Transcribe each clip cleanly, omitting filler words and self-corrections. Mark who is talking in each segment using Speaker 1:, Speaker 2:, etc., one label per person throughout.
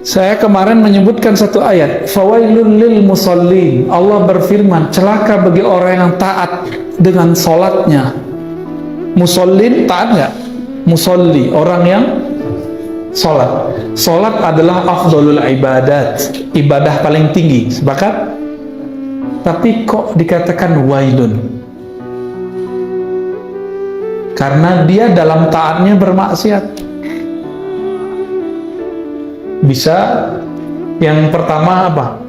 Speaker 1: Saya kemarin menyebutkan satu ayat, fawailul lil musallin. Allah berfirman, celaka bagi orang yang taat dengan sholatnya. Musallin taat nggak? Musalli, orang yang sholat. Sholat adalah afdalul ibadat, ibadah paling tinggi. Sepakat? Tapi kok dikatakan wailun? Karena dia dalam taatnya bermaksiat. Bisa yang pertama apa?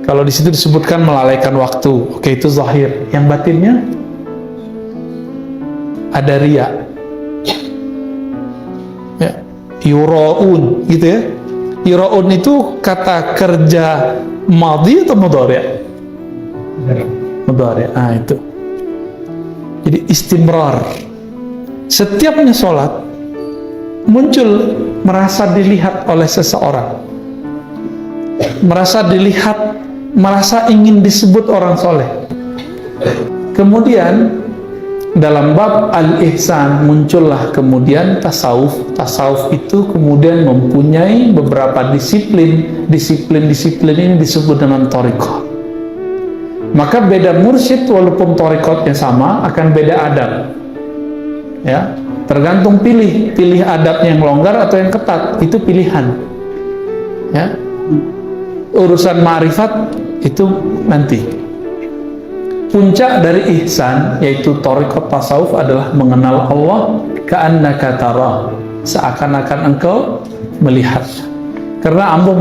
Speaker 1: Kalau di situ disebutkan melalaikan waktu, oke, itu zahir. Yang batinnya ada riya, ya, yuraun, gitu ya. Yuraun itu kata kerja madhi atau mudhari'? Mudhari'. Ah, itu. Jadi istimrar. Setiapnya sholat muncul merasa dilihat oleh seseorang, merasa dilihat, merasa ingin disebut orang soleh. Kemudian dalam bab al-ihsan muncullah kemudian tasawuf. Tasawuf itu kemudian mempunyai beberapa disiplin. Disiplin ini disebut dengan thariqah. Maka beda mursyid walaupun thariqatnya sama akan beda adab, ya, tergantung pilih adabnya yang longgar atau yang ketat, itu pilihan, ya. Urusan ma'rifat itu nanti. Puncak dari ihsan yaitu thariqat tasawuf adalah mengenal Allah ka'annaka tara, seakan-akan engkau melihat. Karena ambo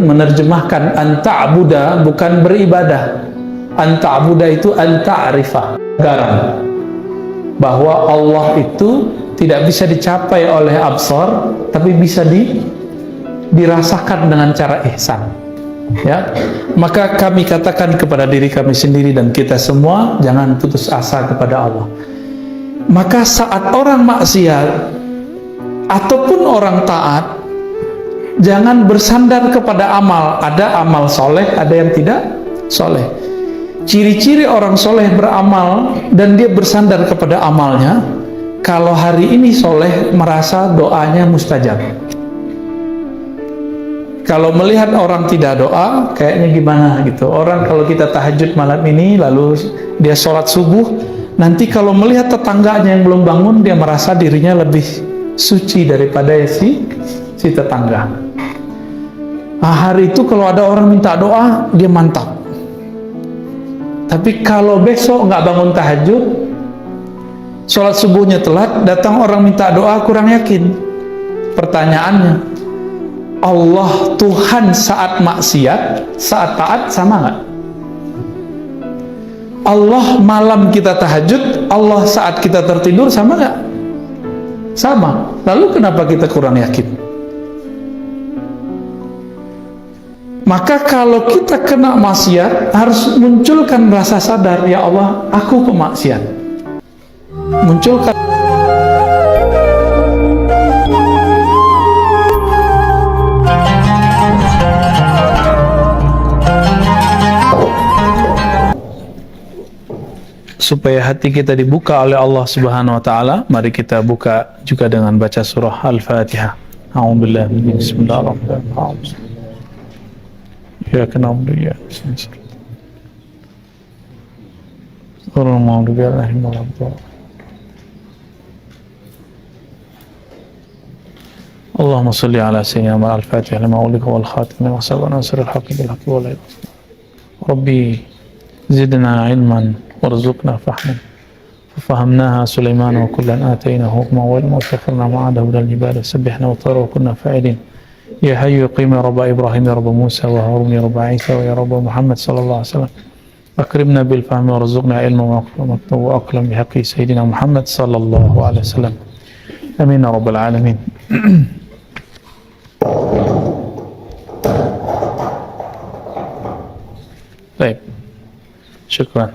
Speaker 1: menerjemahkan anta'buda bukan beribadah. Anta'buda itu anta'rifah, garam bahwa Allah itu tidak bisa dicapai oleh absar, tapi bisa dirasakan dengan cara ihsan, ya. Maka kami katakan kepada diri kami sendiri dan kita semua, jangan putus asa kepada Allah. Maka saat orang maksiat ataupun orang taat, jangan bersandar kepada amal. Ada amal soleh, ada yang tidak soleh. Ciri-ciri orang soleh beramal dan dia bersandar kepada amalnya. Kalau hari ini soleh, merasa doanya mustajab. Kalau melihat orang tidak doa, kayaknya gimana gitu. Orang kalau kita tahajud malam ini, lalu dia sholat subuh, nanti kalau melihat tetangganya yang belum bangun, dia merasa dirinya lebih suci daripada si tetangga. Nah, hari itu kalau ada orang minta doa, dia mantap. Tapi kalau besok nggak bangun tahajud, sholat subuhnya telat, datang orang minta doa, kurang yakin. Pertanyaannya, Allah Tuhan saat maksiat, saat taat sama nggak? Allah malam kita tahajud, Allah saat kita tertidur sama nggak? Sama. Lalu kenapa kita kurang yakin? Maka kalau kita kena maksiat, harus munculkan rasa sadar, ya Allah, aku pemaksiat. Munculkan. Supaya hati kita dibuka oleh Allah Subhanahu wa taala, mari kita buka juga dengan baca surah Al-Fatihah. A'udzubillahi bismillahirrahmanirrahim. Ya kenal dia. Orang mau juga lah Allahumma salli ala sayyidina al-Fatihah lima ulika wal khatim wa sabana nasr al-haqq bil haqq wal Rabbi zidna ilman warzuqna fahman ففهمناها سليمان وكلا آتينا حكما وعلما وسخرنا معه داود الجبال سبحنا وطير وكنا فاعلين يا حي قيم يا رب إبراهيم يا رب موسى وهارون يا رب عيسى ويا رب محمد صلى الله عليه وسلم أكرمنا بالفهم وارزقنا علما وأكرم بحق سيدنا محمد صلى الله عليه وسلم آمين يا رب العالمين. Baik, syukran.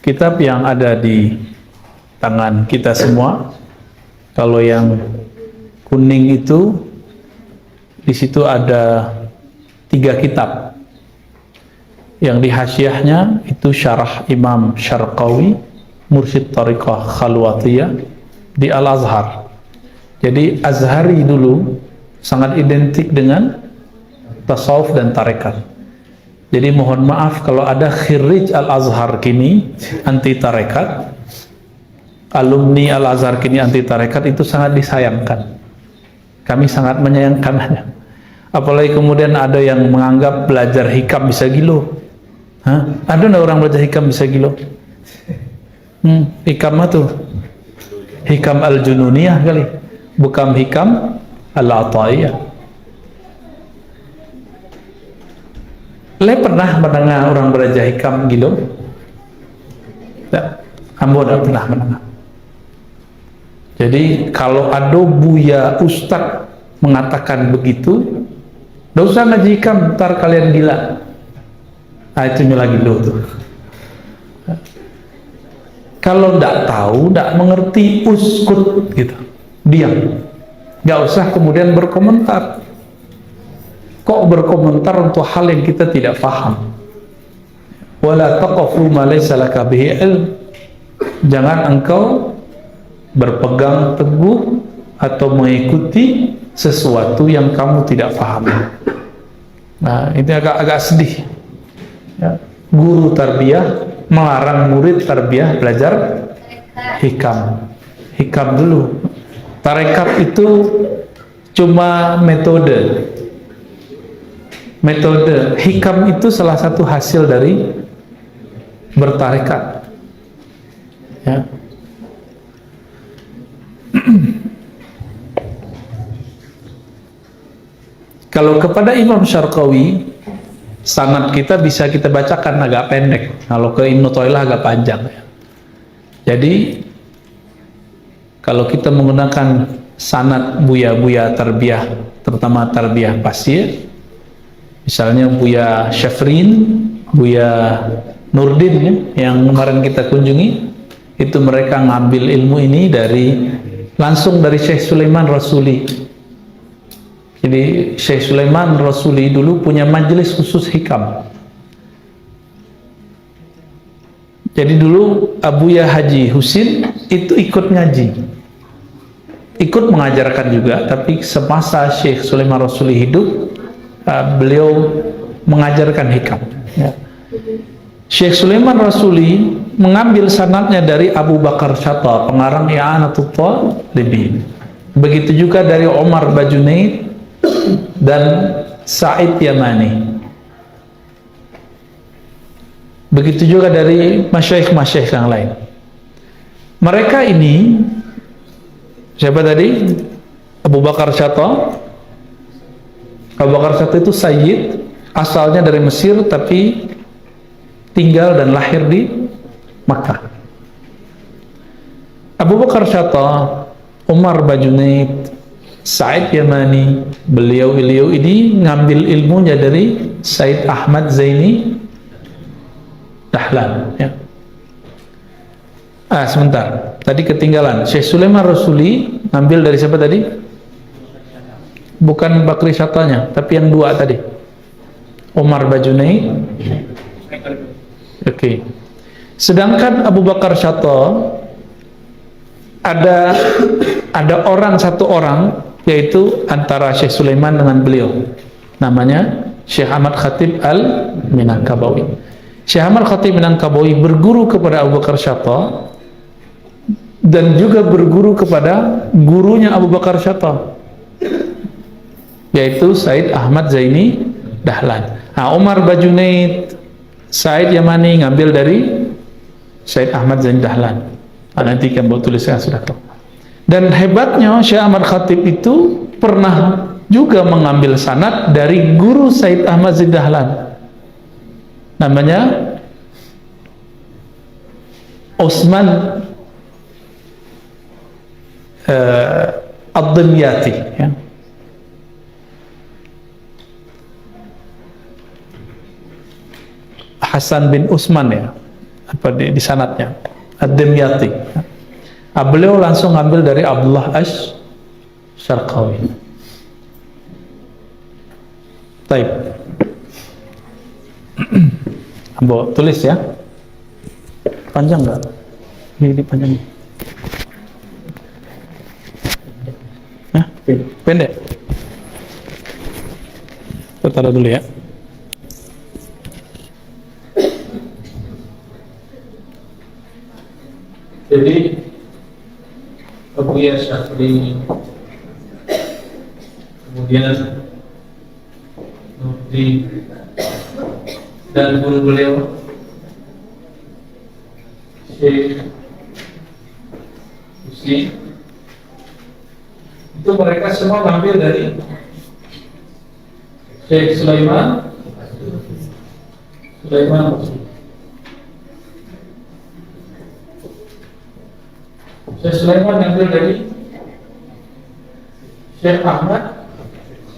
Speaker 1: Kitab yang ada di tangan kita semua, kalau yang kuning itu di situ ada 3 kitab. Yang di hasyiahnya itu syarah Imam Syarqawi, Mursyid Thariqah Khalwatiyah di Al-Azhar. Jadi Azhari dulu sangat identik dengan tasawuf dan tarekat. Jadi mohon maaf kalau ada khirij Al-Azhar kini anti tarekat, alumni Al-Azhar kini anti tarekat, itu sangat disayangkan. Kami sangat menyayangkannya. Apalagi kemudian ada yang menganggap belajar hikam bisa gilo. Hah? Ada nggak orang belajar hikam bisa gilo? Hikam tuh hikam al-jununiyah kali, bukan hikam al-ataiyah. Le pernah mendengar orang belajar hikam gilo? Tidak, kamu tidak pernah mendengar. Jadi kalau ada buya ustaz mengatakan begitu, tidak usah ngaji hikam, ntar kalian gila. Nah, itu nyala gilo tuh. Kalau tidak tahu, tidak mengerti, uskut gitu, diam, nggak usah kemudian berkomentar. Kok berkomentar untuk hal yang kita tidak paham? Wala taqafu ma laysa laka bihi ilm. Jangan engkau berpegang teguh atau mengikuti sesuatu yang kamu tidak paham. Nah, ini agak sedih. Ya. Guru tarbiyah melarang murid tarbiyah belajar hikam. Hikam dulu. Tarekat itu cuma metode. Hikam itu salah satu hasil dari bertarekat. Ya. Kalau kepada Imam Syarqawi, sanad kita bisa kita bacakan agak pendek. Kalau ke Ibnu Thailah agak panjang. Jadi kalau kita menggunakan sanad buya-buya tarbiyah, terutama tarbiyah pasir, misalnya Buya Syafrin, Buya Nurdin ya, yang kemarin kita kunjungi, itu mereka ngambil ilmu ini langsung dari Syekh Sulaiman Rasuli. Jadi Syekh Sulaiman Rasuli dulu punya majelis khusus hikam. Jadi dulu Abuya Haji Husin itu ikut ngaji, ikut mengajarkan juga, tapi semasa Syekh Sulaiman Rasuli hidup, beliau mengajarkan hikam. Ya. Syekh Sulaiman Rasuli mengambil sanadnya dari Abu Bakar Syatta, pengarang I'anatul Talibin. Begitu juga dari Omar Bajunaid dan Sa'id Yamani. Begitu juga dari masyaikh-masyaikh yang lain. Mereka ini, siapa tadi? Abu Bakar Syatta. Abu Bakar Syatta itu sayyid, asalnya dari Mesir tapi tinggal dan lahir di Makkah. Abu Bakar Syatta, Umar Bajunaid, Sa'id Yamani, beliau ini ngambil ilmunya dari Said Ahmad Zaini Dahlan. Ya. Sebentar, tadi ketinggalan. Syekh Sulaiman Rasuli ngambil dari siapa tadi? Bukan Bakri Syattanya, tapi yang dua tadi, Umar Bajunaid. Oke. Sedangkan Abu Bakar Syatta ada satu orang, yaitu antara Syekh Sulaiman dengan beliau, namanya Syekh Ahmad Khatib Al-Minangkabawi. Syekh Ahmad Khatib Minangkabawi berguru kepada Abu Bakar Syatta dan juga berguru kepada gurunya Abu Bakar Syatta, yaitu Said Ahmad Zaini Dahlan. Nah, Umar Bajunaid, Said Yamani ngambil dari Said Ahmad Zaini Dahlan. Nanti kan buat tulisnya sudah tahu. Dan hebatnya Syekh Ahmad Khatib itu pernah juga mengambil sanad dari guru Said Ahmad Zaini Dahlan, namanya Utsman Ad-Dimyati, ya. Hasan bin Utsman, ya, apa di sanadnya Ad-Dimyati. Beliau langsung ambil dari Abdullah Asy-Syarqawi. Taib. Ambo tulis ya. Panjang nggak? Ini panjang. Hah? Pendek. Kita taruh dulu ya. Jadi Abu Syafri, kemudian Nurdi dan guru beliau Syekh Husni, itu mereka semua ngambil dari Syekh Sulaiman. Syekh Sulaiman ngambil dari Syekh Ahmad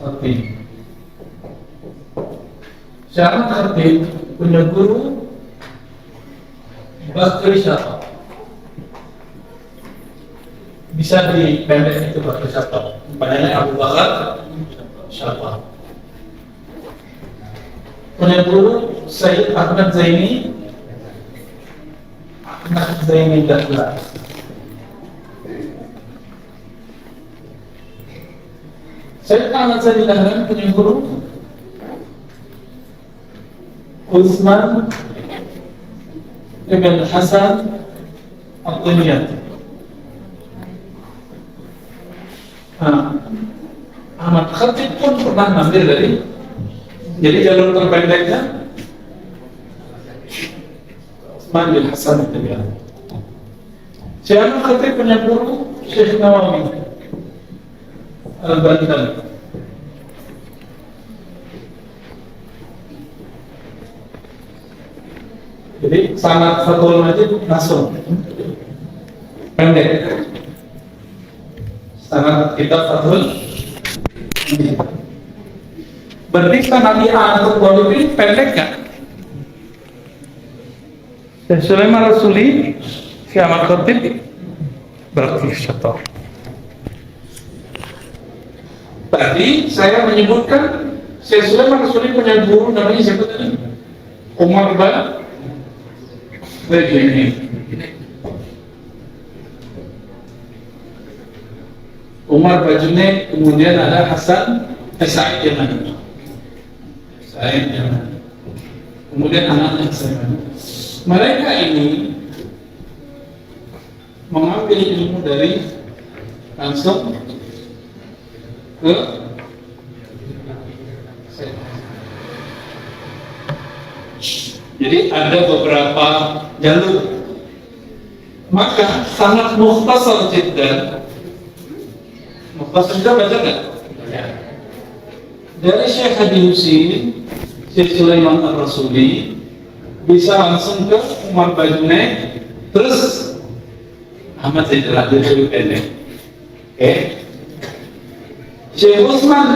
Speaker 1: Khatib. Syekh Ahmad Khatib punya guru Bakri Syafaq. Bisa dipendek itu Bakri Syafaq. Panjangnya Abu Bakar Syafaq. Punya guru Sayyid Ahmad Zaini Dahlan. Sayyid Ahmad Zaini Dahlan punya guru Utsman Ibn Hasan At-Timiyati. Ahmad Khatib pun pernah ngambil dari, jadi jalur terpendeknya Utsman bin Hasan At-Timiyati. Syekh Ahmad Khatib punya guru Syekh Nawawi Al-Bandari. Jadi sanad Fathul Majid langsung pendek. Sanad kitab Fathul Majid. Berarti sanad I'anatul Talibin pendek kan? Dan Sulaiman Rasuli, Syekh Ahmad Khatib berarti syaitan. Tadi saya menyebutkan Syekh Sulaiman Rasuli punya guru namanya siapa tadi? Umar Bajuni. Umar Bajuni, kemudian ada Hasan Sa'id Yamani. Kemudian anaknya Sulaiman. Mereka ini mengambil ilmu dari langsung ke jadi ada beberapa jalur, maka sangat mukhtasar jiddan. Mukhtasar juga baca nggak? Dari Syekh Hadi Husin, Syekh Sulaiman Ar-Rasuli bisa langsung ke Umar Bajuni, terus Ahmad Zaini Dahlan lebih pendek. Syekh Utsman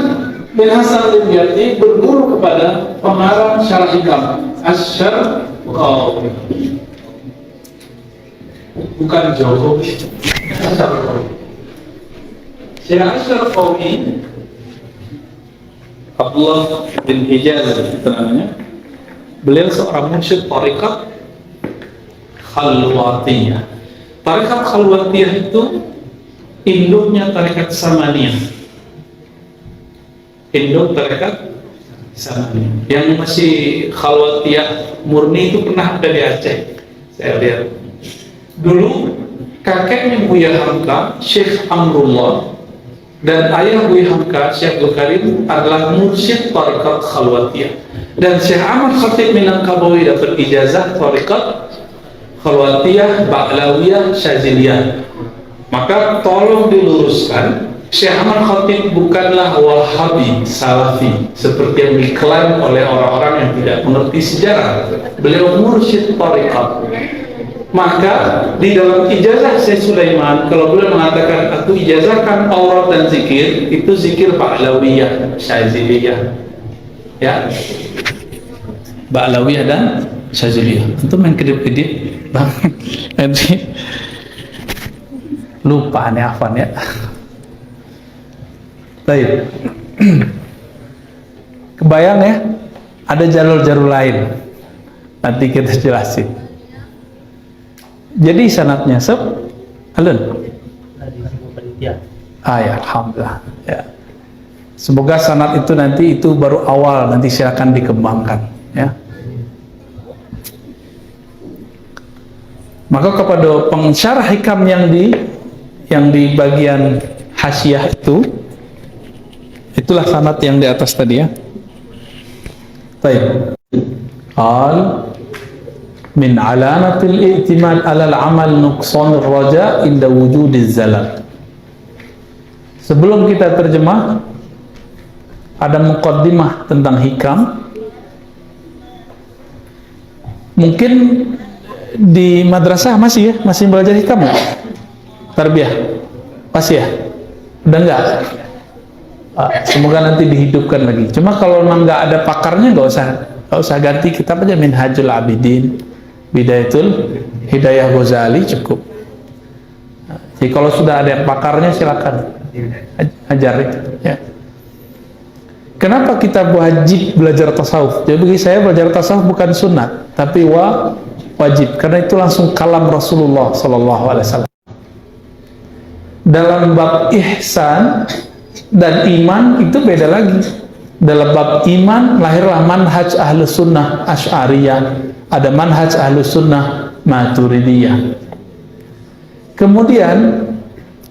Speaker 1: bin Hasan At-Timiyati berguru kepada pengarang Syarah Hikam Asy-Syarqawi, bukan Jokowi. Syekh Asy-Syarqawi Abdullah bin Hijaz itu namanya. Beliau seorang mursyid tariqat Khalwatiyah. Tariqat Khalwatiyah itu induknya tariqat Samaniyah. Induk tariqat Samaniyah. Yang masih Khalwatiyah murni itu pernah ada di Aceh. Saya lihat. Dulu kakeknya Buya Hamka, Syekh Amrullah, dan ayah Buya Hamka, Syekh Abdul Karim adalah mursyid tariqat Khalwatiyah. Dan Syekh Ahmad Khatib Minangkabawi dapat ijazah tariqat Khalwatiyah, Ba'lawiyah, Syaziliyah. Maka tolong diluruskan, Syekh Ahmad Khatib bukanlah Wahabi, Salafi seperti yang diklaim oleh orang-orang yang tidak mengerti sejarah. Beliau mursyid tariqat. Maka di dalam ijazah Syekh Sulaiman, kalau beliau mengatakan aku ijazahkan aurat dan zikir, itu zikir Ba'lawiyah, Syaziliyah, ya, Ba'lawiyah dan Syaziliyah. Itu main kedip-kedip bang, nanti lupa nih Afan ya. Baik, kebayang ya, ada jalur-jalur lain, nanti kita jelasin. Jadi sanatnya alun. Ya, alhamdulillah. Ya. Semoga sanad itu nanti itu baru awal, nanti silakan dikembangkan ya. Maka kepada pensyarah hikam yang di bagian hasyiah itu, itulah sanad yang di atas tadi ya. Baik. Min alamatil i'timad 'alal 'amal nuqsanur raja inda wujudiz zalal. Sebelum kita terjemah, ada muqaddimah tentang hikam. Mungkin di madrasah masih belajar hikam ya? Tarbiyah masih ya? Udah enggak? Semoga nanti dihidupkan lagi. Cuma kalau memang nggak ada pakarnya, nggak usah ganti kitab aja. Minhajul Abidin, Bidayatul Hidayah Ghazali cukup. Jadi kalau sudah ada yang pakarnya silakan ajar itu ya. Kenapa kita wajib belajar tasawuf? Jadi bagi saya belajar tasawuf bukan sunat, tapi wajib, karena itu langsung kalam Rasulullah SAW. Dalam bab ihsan dan iman itu beda lagi. Dalam bab iman lahirlah manhaj ahlus sunnah Asy'ariyah, ada manhaj ahlus sunnah Maturidiyah. Kemudian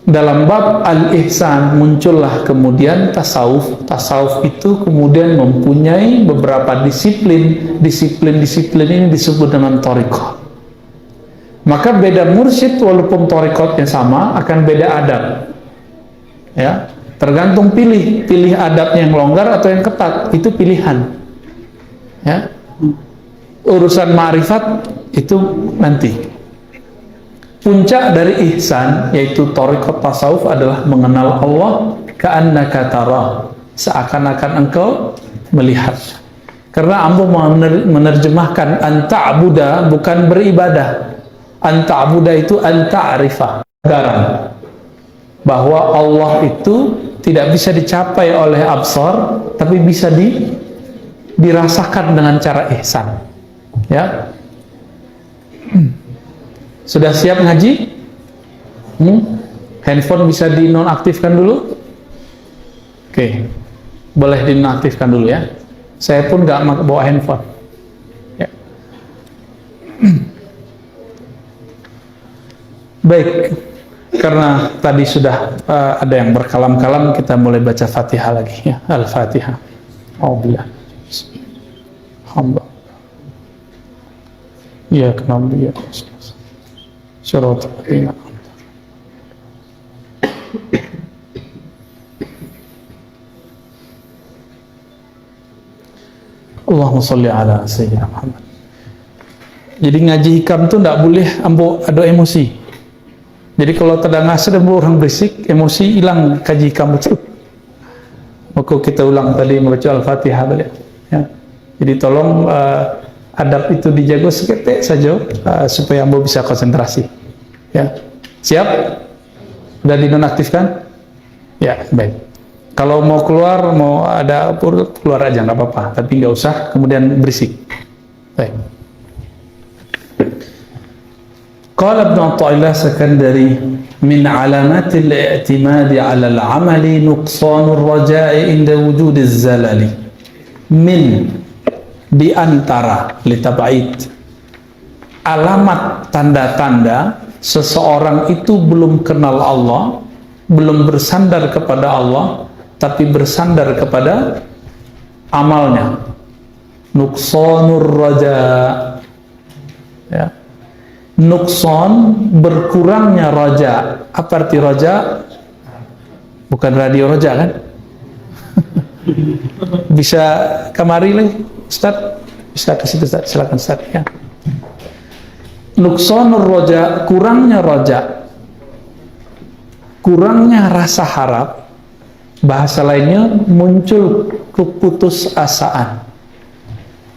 Speaker 1: dalam bab al-ihsan muncullah kemudian tasawuf. Tasawuf itu kemudian mempunyai beberapa disiplin. Disiplin ini disebut dengan thariqah. Maka beda mursyid walaupun thariqatnya sama akan beda adab ya. Tergantung pilih adabnya yang longgar atau yang ketat, itu pilihan ya. Urusan ma'rifat itu nanti. Puncak dari ihsan yaitu thariqat tasawuf adalah mengenal Allah ka'annaka tarah, seakan-akan engkau melihat. Karena ambo menerjemahkan anta'buda bukan beribadah. Anta'buda itu anta'rifah, garan bahwa Allah itu tidak bisa dicapai oleh absar, tapi bisa dirasakan dengan cara ihsan ya. Sudah siap ngaji? Handphone bisa dinonaktifkan dulu? Oke, boleh dinonaktifkan dulu ya. Saya pun nggak bawa handphone ya. Baik, karena tadi sudah ada yang berkalam-kalam, kita mulai baca Fatihah lagi ya. Al-Fatihah. Alhamdulillah. Alhamdulillah. Ya kenapa ya? Syurat. Allahumma sholli ala sayyidina Muhammad. Jadi ngaji hikam tuh nggak boleh ambo ada emosi. Jadi kalau terdengar sedang orang berisik, emosi hilang kaji hikam itu. Maka kita ulang tadi membaca Al-Fatihah balik. Ya. Jadi tolong adab itu dijaga seketik saja supaya ambo bisa konsentrasi. Ya, siap? Sudah dinonaktifkan? Ya, baik. Kalau mau keluar, mau ada keluar aja nggak apa-apa, tapi nggak usah kemudian berisik. Baik. Qala Ibnu Athaillah Sakandari min alamatil i'timadi 'ala al-'amali nuqsanur raja'i inda wujudiz zalali. Min di antara litab'id alamat tanda-tanda seseorang itu belum kenal Allah, belum bersandar kepada Allah, tapi bersandar kepada amalnya. Nuqsanur raja ya. Nuqsan berkurangnya raja. Apa arti raja? Bukan radio raja kan? Bisa kemari lagi Ustaz? Bisa ke situ Ustaz, silakan Ustaz ya. Nuqsanur raja, kurangnya raja, kurangnya rasa harap. Bahasa lainnya muncul keputusasaan.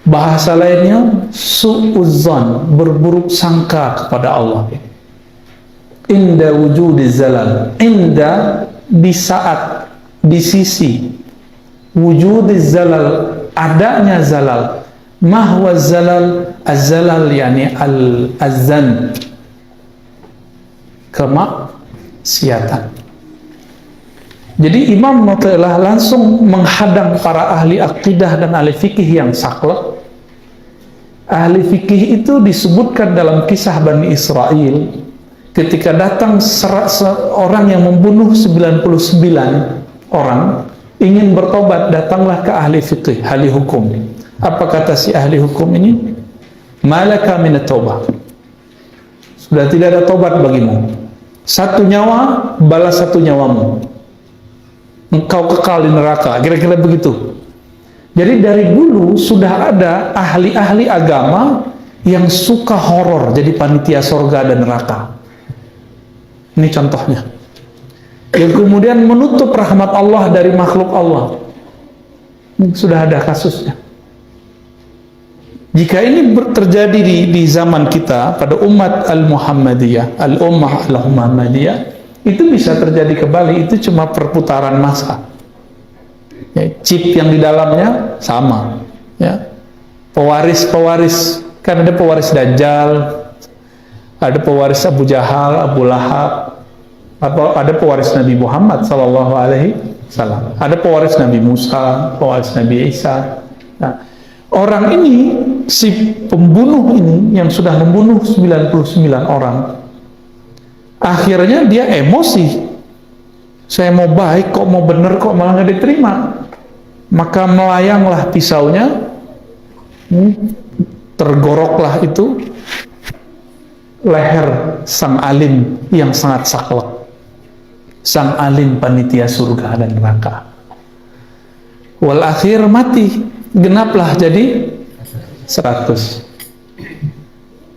Speaker 1: Bahasa lainnya su'uzzan, berburuk sangka kepada Allah. Inda wujudi zalal, inda di saat, di sisi wujudi zalal, adanya zalal. Mahwa zalal, az-zalal yani al-azan, kemaksiatan. Jadi Imam Mu'tazilah langsung menghadang para ahli akidah dan ahli fikih yang saklek. Ahli fikih itu disebutkan dalam kisah Bani Israel ketika datang seorang yang membunuh 99 orang ingin bertobat, datanglah ke ahli fikih, ahli hukum. Apa kata si ahli hukum ini? Malaka minat taubah, sudah tidak ada tobat bagimu, satu nyawa balas satu nyawamu, engkau kekal di neraka, kira-kira begitu. Jadi dari dulu sudah ada ahli-ahli agama yang suka horor jadi panitia sorga dan neraka. Ini contohnya. Yang kemudian menutup rahmat Allah dari makhluk Allah. Ini sudah ada kasusnya. Jika ini terjadi di zaman kita, pada umat al-Muhammadiyah, al-Ummah al-Muhammadiyah, itu bisa terjadi kembali, itu cuma perputaran masa. Ya, chip yang di dalamnya sama, ya. Pewaris kan ada pewaris Dajjal, ada pewaris Abu Jahal, Abu Lahab, atau ada pewaris Nabi Muhammad Sallallahu Alaihi Wasallam, ada pewaris Nabi Musa, pewaris Nabi Isa. Nah, orang ini, si pembunuh ini yang sudah membunuh 99 orang, akhirnya dia emosi. Saya mau baik kok, mau bener kok malah nggak diterima. Maka melayanglah pisaunya, tergoroklah itu leher sang alim yang sangat saklek, sang alim panitia surga dan neraka. Wal akhir mati, genaplah jadi 100.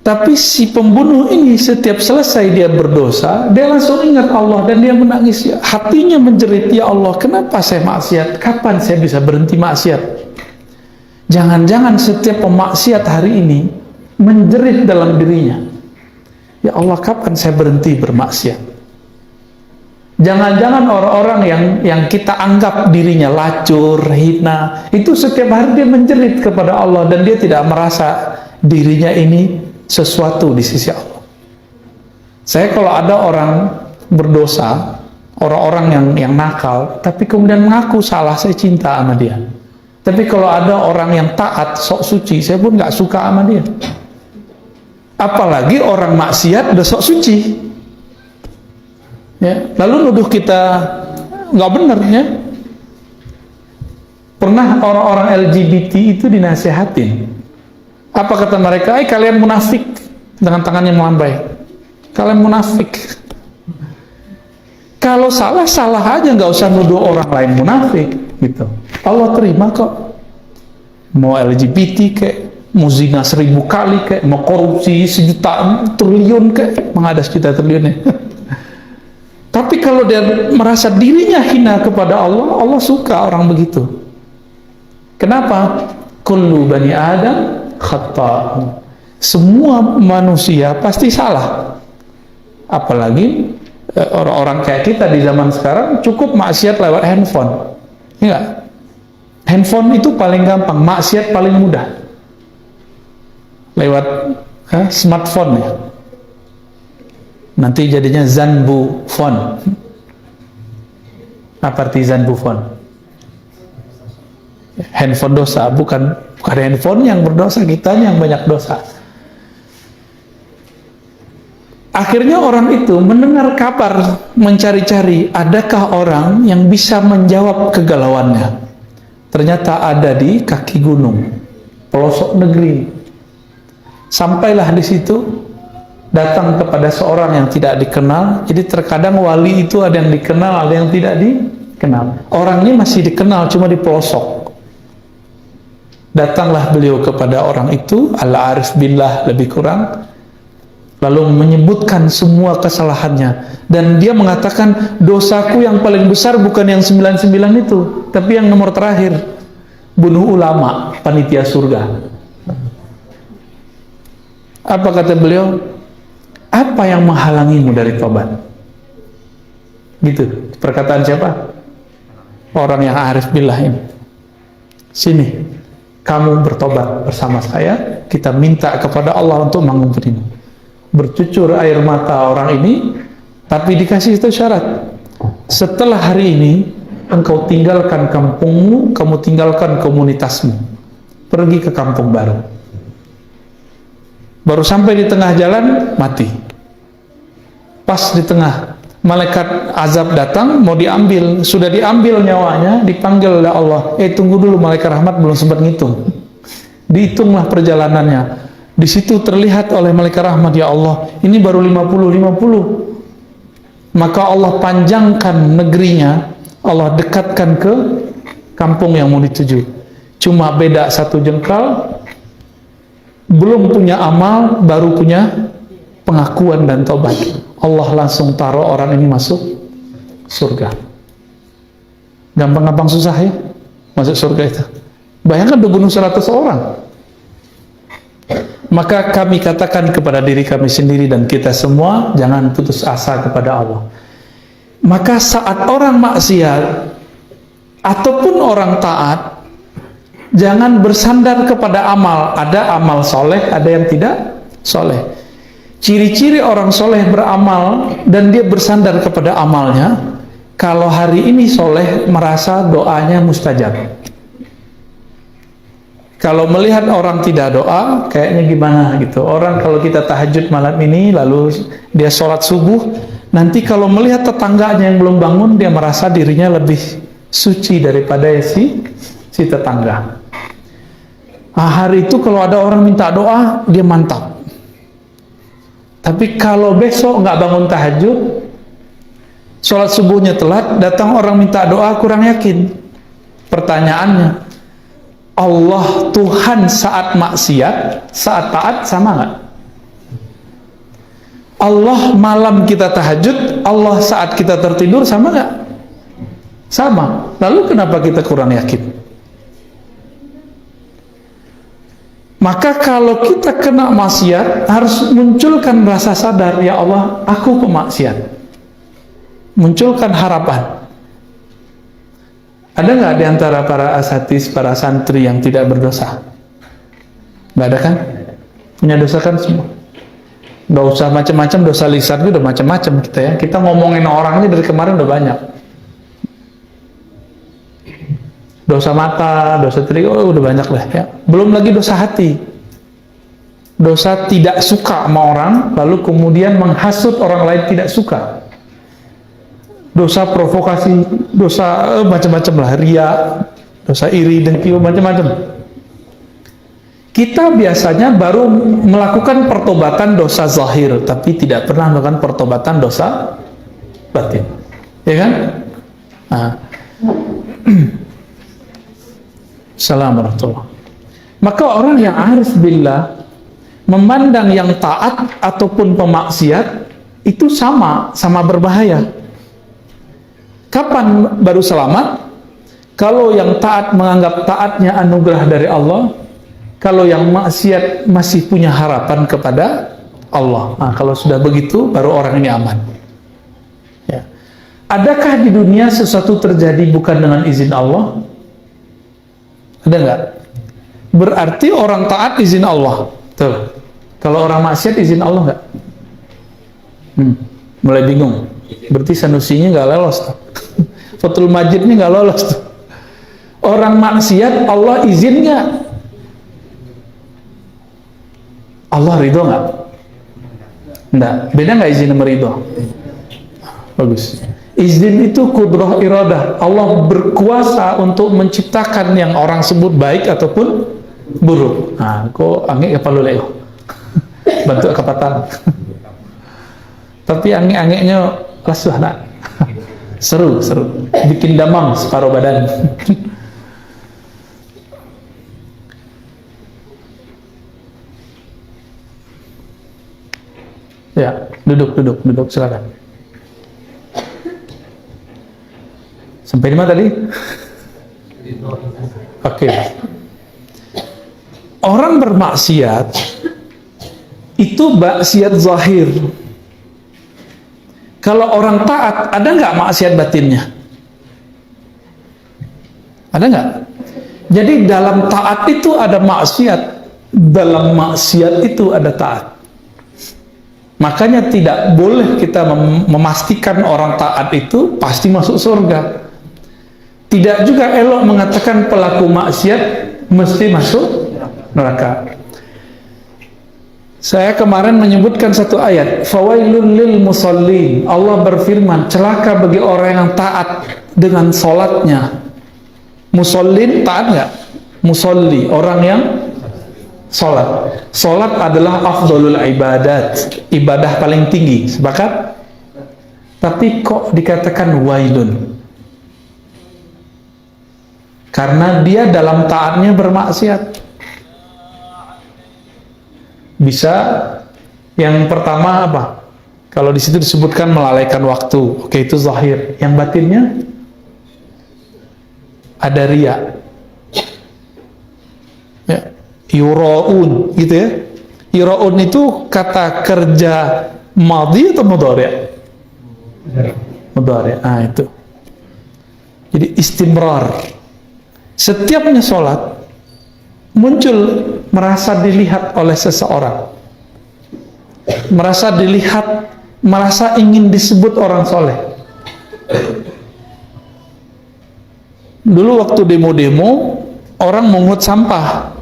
Speaker 1: Tapi si pembunuh ini setiap selesai dia berdosa, dia langsung ingat Allah dan dia menangis. Hatinya menjerit, ya Allah, kenapa saya maksiat? Kapan saya bisa berhenti maksiat? Jangan-jangan setiap pemaksiat hari ini menjerit dalam dirinya, ya Allah, kapan saya berhenti bermaksiat? Jangan-jangan orang-orang yang kita anggap dirinya lacur, hina, itu setiap hari dia menjerit kepada Allah dan dia tidak merasa dirinya ini sesuatu di sisi Allah. Saya kalau ada orang berdosa, orang-orang yang nakal, tapi kemudian mengaku salah, saya cinta sama dia. Tapi kalau ada orang yang taat, sok suci, saya pun nggak suka sama dia. Apalagi orang maksiat udah sok suci, ya, lalu nuduh kita nggak benar, ya. Pernah orang-orang LGBT itu dinasehatin. Apa kata mereka? Kalian munafik, dengan tangannya melambai. Kalian munafik. Kalau salah, salah aja, nggak usah nuduh orang lain munafik, gitu. Allah terima kok. Mau LGBT kayak, mau zina 1000 kali kayak, mau korupsi 1 triliun kayak, mengadas kita triliunnya. Tapi kalau dia merasa dirinya hina kepada Allah, Allah suka orang begitu. Kenapa? Kullu bani Adam khata'. Semua manusia pasti salah. Apalagi orang-orang kayak kita di zaman sekarang cukup maksiat lewat handphone. Enggak? Handphone itu paling gampang, maksiat paling mudah. Lewat smartphone, ya. Nanti jadinya Zanbu phone. Apa arti Zanbu phone? Handphone dosa, bukan handphone yang berdosa, kitanya yang banyak dosa. Akhirnya orang itu mendengar kabar, mencari-cari adakah orang yang bisa menjawab kegalauannya. Ternyata ada di kaki gunung, pelosok negeri. Sampailah di situ, datang kepada seorang yang tidak dikenal. Jadi terkadang wali itu ada yang dikenal, ada yang tidak dikenal. Orangnya masih dikenal, cuma di pelosok. Datanglah beliau kepada orang itu, al-arif billah lebih kurang, lalu menyebutkan semua kesalahannya. Dan dia mengatakan, dosaku yang paling besar bukan yang 99 itu, tapi yang nomor terakhir, bunuh ulama, panitia surga. Apa kata beliau? Apa yang menghalangimu dari tobat? Gitu, perkataan siapa? Orang yang arif billah ini. Sini, kamu bertobat bersama saya, kita minta kepada Allah untuk mengampunimu. Bercucur air mata orang ini, tapi dikasih itu syarat. setelah hari ini engkau tinggalkan kampungmu, kamu tinggalkan komunitasmu, pergi ke kampung baru. Baru sampai di tengah jalan, mati. Pas di tengah, malaikat azab datang, mau diambil, sudah diambil nyawanya, dipanggil oleh Allah, tunggu dulu, malaikat rahmat belum sempat ngitung. Dihitunglah perjalanannya. Di situ terlihat oleh malaikat rahmat, ya Allah, ini baru 50. Maka Allah panjangkan negerinya, Allah dekatkan ke kampung yang mau dituju. Cuma beda 1 jengkal, belum punya amal, baru punya pengakuan dan taubat. Allah langsung taruh orang ini masuk surga. Gampang-gampang susah ya masuk surga itu. Bayangkan udah bunuh 100 orang. Maka kami katakan kepada diri kami sendiri dan kita semua, jangan putus asa kepada Allah. Maka saat orang maksiat ataupun orang taat, jangan bersandar kepada amal. Ada amal soleh, ada yang tidak soleh. Ciri-ciri orang soleh beramal dan dia bersandar kepada amalnya, kalau hari ini soleh merasa doanya mustajab. Kalau melihat orang tidak doa, kayaknya gimana gitu. Orang kalau kita tahajud malam ini, lalu dia sholat subuh, nanti kalau melihat tetangganya yang belum bangun, dia merasa dirinya lebih suci daripada si tetangga. Nah, hari itu kalau ada orang minta doa, dia mantap. Tapi kalau besok nggak bangun tahajud, sholat subuhnya telat, datang orang minta doa, kurang yakin. Pertanyaannya, Allah Tuhan saat maksiat, saat taat sama nggak? Allah malam kita tahajud, Allah saat kita tertidur sama nggak? Sama. Lalu kenapa kita kurang yakin? Maka kalau kita kena maksiat, harus munculkan rasa sadar, ya Allah, aku pemaksiat. Munculkan harapan. Ada nggak di antara para asatidz, para santri yang tidak berdosa? Nggak ada kan? Punya dosa kan semua? Nggak usah macam-macam, dosa lisan itu udah macam-macam kita ya. Kita ngomongin orangnya dari kemarin udah banyak. Dosa mata, dosa telinga, udah banyak lah ya. Belum lagi dosa hati. Dosa tidak suka sama orang, lalu kemudian menghasut orang lain tidak suka. Dosa provokasi, dosa macam-macam lah, ria, dosa iri, dengki, macam-macam. Kita biasanya baru melakukan pertobatan dosa zahir, tapi tidak pernah melakukan pertobatan dosa batin, ya kan? Nah. Assalamualaikum. Maka orang yang arif billah memandang yang taat ataupun pemaksiat itu sama berbahaya. Kapan baru selamat? Kalau yang taat menganggap taatnya anugerah dari Allah, kalau yang maksiat masih punya harapan kepada Allah. Nah, kalau sudah begitu, baru orang ini aman. Ya. Adakah di dunia sesuatu terjadi bukan dengan izin Allah? Ada nggak? Berarti orang taat izin Allah. Tuh. Kalau orang maksiat izin Allah nggak? Mulai bingung. Berarti Sanusinya nggak lolos tuh. Fathul Majidnya nggak lolos tuh. Orang maksiat Allah izin nggak? Allah ridho nggak? Nggak. Beda nggak izin sama ridho? Bagus. Izin itu kudrah iradah. Allah berkuasa untuk menciptakan yang orang sebut baik ataupun buruk. Nah, kok angin kapal leo. Bantu kapatan. Tapi angin-anginnya lasuh nak. Seru. Bikin damam separuh badan. Ya, duduk silakan. Sampai di mana tadi? Oke. Orang bermaksiat itu maksiat zahir. Kalau orang taat, ada nggak maksiat batinnya? Ada nggak? Jadi dalam taat itu ada maksiat, dalam maksiat itu ada taat. Makanya tidak boleh kita memastikan orang taat itu pasti masuk surga. Tidak juga elok mengatakan pelaku maksiat mesti masuk neraka. Saya kemarin menyebutkan satu ayat, fawailul lil musallin. Allah berfirman, celaka bagi orang yang taat dengan solatnya. Musallin taat nggak? Musalli, orang yang solat. Solat adalah afdolul ibadat, ibadah paling tinggi. Sepakat? Tapi kok dikatakan wailun? Karena dia dalam taatnya bermaksiat. Bisa yang pertama apa? Kalau di situ disebutkan melalaikan waktu, oke, itu zahir. Yang batinnya ada riya. Ya, yura'un gitu ya. Yura'un itu kata kerja madhi atau mudhari'? Mudhari'. Ah, itu. Jadi istimrar. Setiapnya sholat muncul merasa dilihat oleh seseorang, merasa dilihat, merasa ingin disebut orang soleh. Dulu waktu demo-demo, orang mengut sampah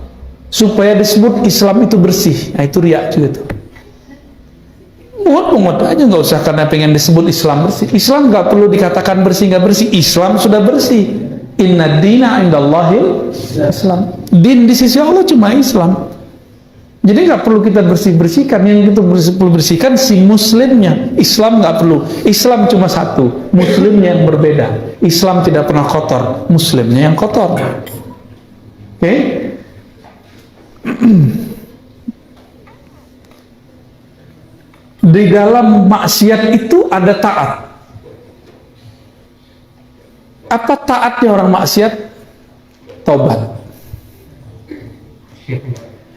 Speaker 1: supaya disebut Islam itu bersih. Nah, itu riak juga tuh. Mungut aja, nggak usah karena pengen disebut Islam bersih. Islam nggak perlu dikatakan bersih nggak bersih. Islam sudah bersih. Inna dina indallahil Islam. Din di sisi Allah cuma Islam. Jadi nggak perlu kita bersih-bersihkan. Yang kita perlu bersihkan si muslimnya. Islam nggak perlu. Islam cuma satu, muslimnya yang berbeda. Islam tidak pernah kotor, muslimnya yang kotor. Oke? Di dalam maksiat itu ada taat. Apa taatnya orang maksiat? Tobat.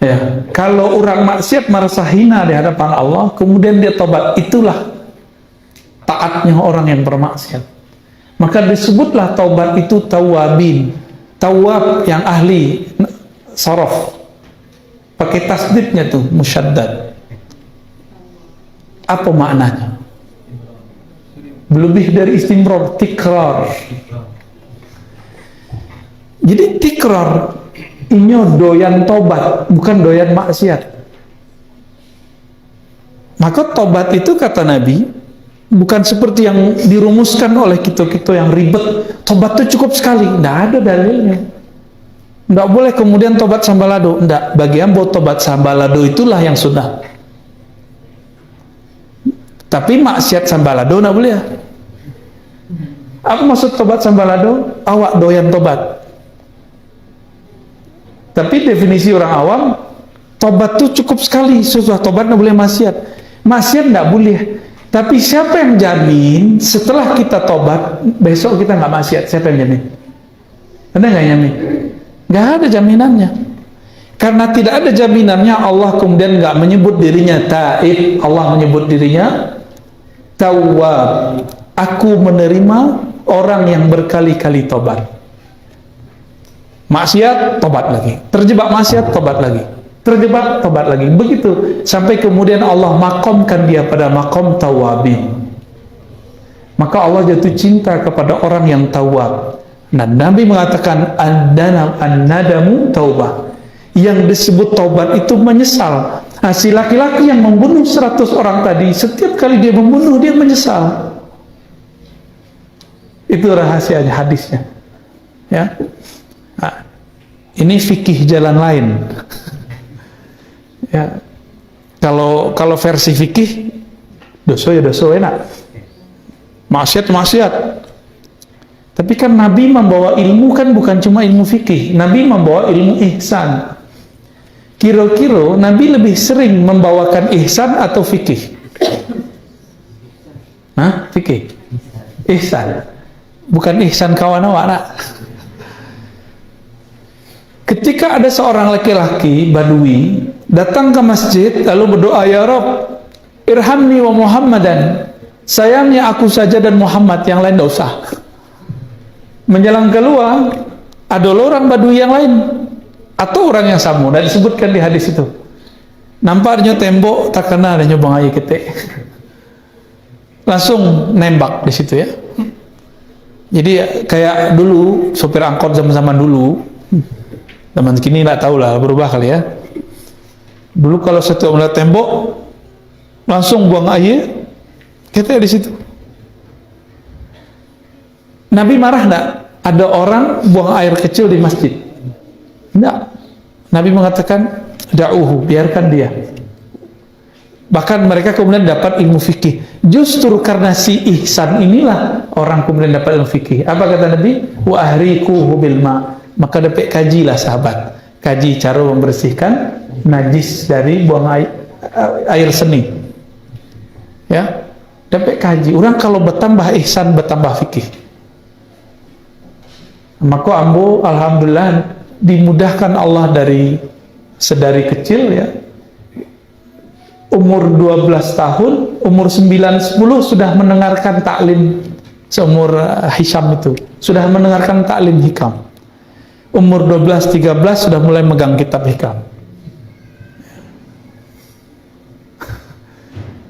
Speaker 1: Ya, kalau orang maksiat merasa hina di hadapan Allah, kemudian dia tobat, itulah taatnya orang yang bermaksiat. Maka disebutlah tobat itu tawabin. Tawab yang ahli sorof. Pakai tasdidnya tuh, musyaddad. Apa maknanya? Lebih dari istimrar, tikrar. Jadi tikrar ini doyan tobat, bukan doyan maksiat. Maka tobat itu kata Nabi bukan seperti yang dirumuskan oleh kita-kita yang ribet. Tobat itu cukup sekali, tidak ada dalilnya. Tidak boleh kemudian tobat sambalado. Tidak, bagi ambo tobat sambalado itulah yang sunnah. Tapi maksiat sambalado tidak boleh ya. Apa maksud tobat sambalado? Awak doyan tobat. Tapi definisi orang awam, tobat itu cukup sekali. Setelah tobat tidak boleh maksiat. Maksiat tidak boleh. Tapi siapa yang jamin setelah kita tobat, besok kita nggak maksiat? Siapa yang jamin? Ada nggak jamin? Nggak ada jaminannya. Karena tidak ada jaminannya, Allah kemudian nggak menyebut dirinya taib. Allah menyebut dirinya tawwab. Aku menerima orang yang berkali-kali tobat. Maksiat, tobat lagi. Terjebak maksiat, tobat lagi. Terjebak, tobat lagi. Begitu. Sampai kemudian Allah makomkan dia pada makom tawabin. Maka Allah jatuh cinta kepada orang yang tawab. Nah, Nabi mengatakan, an-nadamu taubah. Yang disebut taubat itu menyesal. Nah, si laki-laki yang membunuh 100 orang tadi, setiap kali dia membunuh, dia menyesal. Itu rahasianya, hadisnya. Ya. Nah, ini fikih jalan lain. Ya. Kalau versi fikih, dosa ya dosa, enak. Maksiat maksiat. Tapi kan Nabi membawa ilmu kan bukan cuma ilmu fikih. Nabi membawa ilmu ihsan. Kira-kira Nabi lebih sering membawakan ihsan atau fikih? Hah? Fikih? Ihsan. Bukan ihsan kawan awak nak. Ketika ada seorang laki-laki Badui datang ke masjid lalu berdoa, ya Rabb, irhamni wa Muhammadan, sayangi aku saja dan Muhammad, yang lain tidak usah. Menjelang keluar ada orang Badui yang lain atau orang yang sama, dan disebutkan di hadis itu, nampaknya tembok tak kena ada nyobang air ketek, langsung nembak di situ ya. Jadi kayak dulu sopir angkot zaman dulu, zaman kini nggak tahu lah, berubah kali ya. Dulu kalau setiap melihat tembok langsung buang air ketek di situ. Nabi marah enggak? Ada orang buang air kecil di masjid? Enggak. Nabi mengatakan, da'uhu, biarkan dia. Bahkan mereka kemudian dapat ilmu fikih. Justru karena si ihsan inilah orang kemudian dapat ilmu fikih. Apa kata Nabi? Wa ahriquhu bil ma. Maka dapat kajilah sahabat. Kaji cara membersihkan najis dari buang air seni. Ya. Dapat kaji. Orang kalau bertambah ihsan, bertambah fikih. Maka ambo alhamdulillah dimudahkan Allah dari sedari kecil ya. Umur 12 tahun, umur 9-10 sudah mendengarkan taklim seumur Hisham itu. Sudah mendengarkan taklim hikam. Umur 12-13 sudah mulai megang kitab hikam.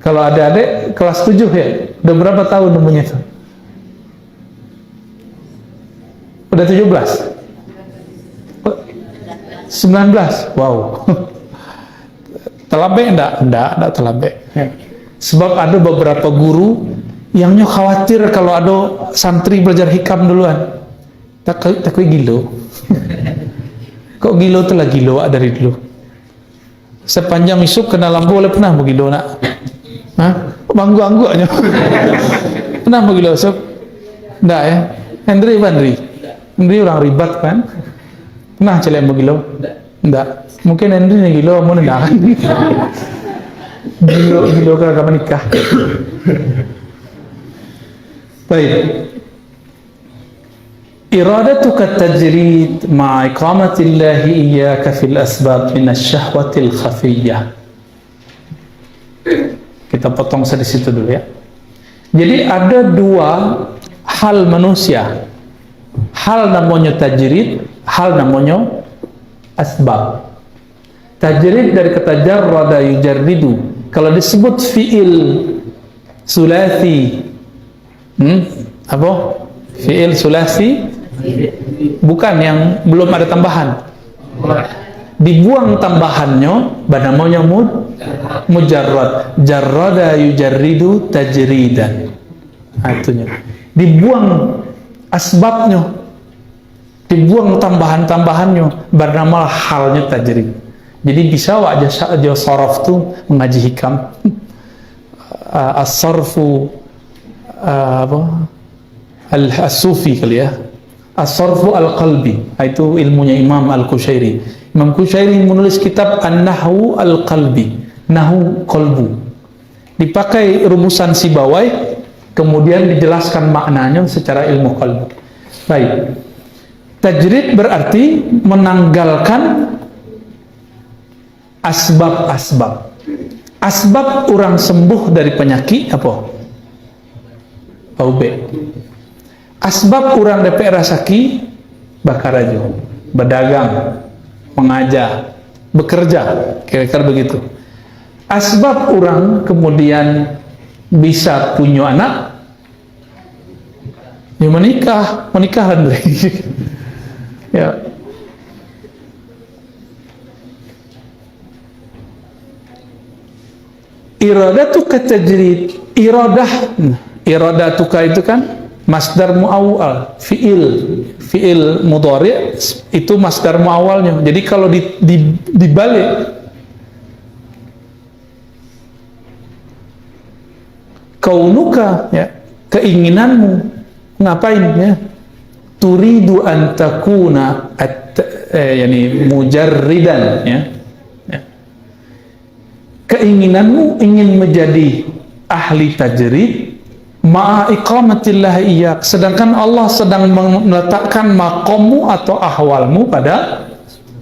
Speaker 1: Kalau adik-adik kelas 7 ya, udah berapa tahun umurnya itu? Udah 17? 19? Wow. Terlambat enggak? Enggak terlambat. Sebab ada beberapa guru yang khawatir kalau ada santri belajar hikam duluan. Tak gilo. Kok gilo tu lah gilo dari dulu. Sepanjang isuk kena lampu oleh pernah begilo nak? Hah? Banggu-anggu aja. Pernah begilo sob? Enggak ya? Hendri orang ribat kan? Pernah celek begilo? Enggak. Mungkin Hendri yang gilo mau nendak kan? Gilo ke menikah. Baik. Iradatuka tajrid ma'a iqamatillahi iyyaka fil asbab min asy-syahwatil khafiyyah. Kita potong di situ dulu ya. Jadi ada dua hal manusia. Hal namanya tajrid, hal namanya asbab. Tajrid dari kata jarrada yujarridu. Kalau disebut fi'il sulasi, apa? Fi'il sulasi bukan yang belum ada tambahan. Dibuang tambahannya, namanya mujarrad. Jarrada yujarridu tajridan. Itunya. Dibuang asbabnya, dibuang tambahan-tambahannya, bernama halnya tajrid. Jadi bisa wajah sorof tu mengaji hikam. As-sarfu as-sufi kali ya. As-sarfu al-qalbi, itu ilmunya Imam Al-Qushairi. Imam Qushairi menulis kitab An-Nahwu Al-Qalbi, Nahwu Qalbu. Dipakai rumusan Sibawai, kemudian dijelaskan maknanya secara ilmu qalbu. Baik. Tajrid berarti menanggalkan asbab-asbab. Asbab orang sembuh dari penyakit apa? Baube. Asbab orang DPR sakit bakar aja, berdagang, mengajar, bekerja, kira-kira begitu. Asbab orang kemudian bisa punya anak, ya menikah ya. Iradatuka tajrid, iradatuka itu kan masdar muawwal, fi'il mudhari' itu masdar muawwalnya. Jadi kalau dibalik kaunuka ya, keinginanmu ngapain ya? Turidu an takuna yani mujarridan ya. Keinginanmu ingin menjadi ahli tajrid ma'a iqamatillah iyyak, sedangkan Allah sedang meletakkan maqammu atau ahwalmu pada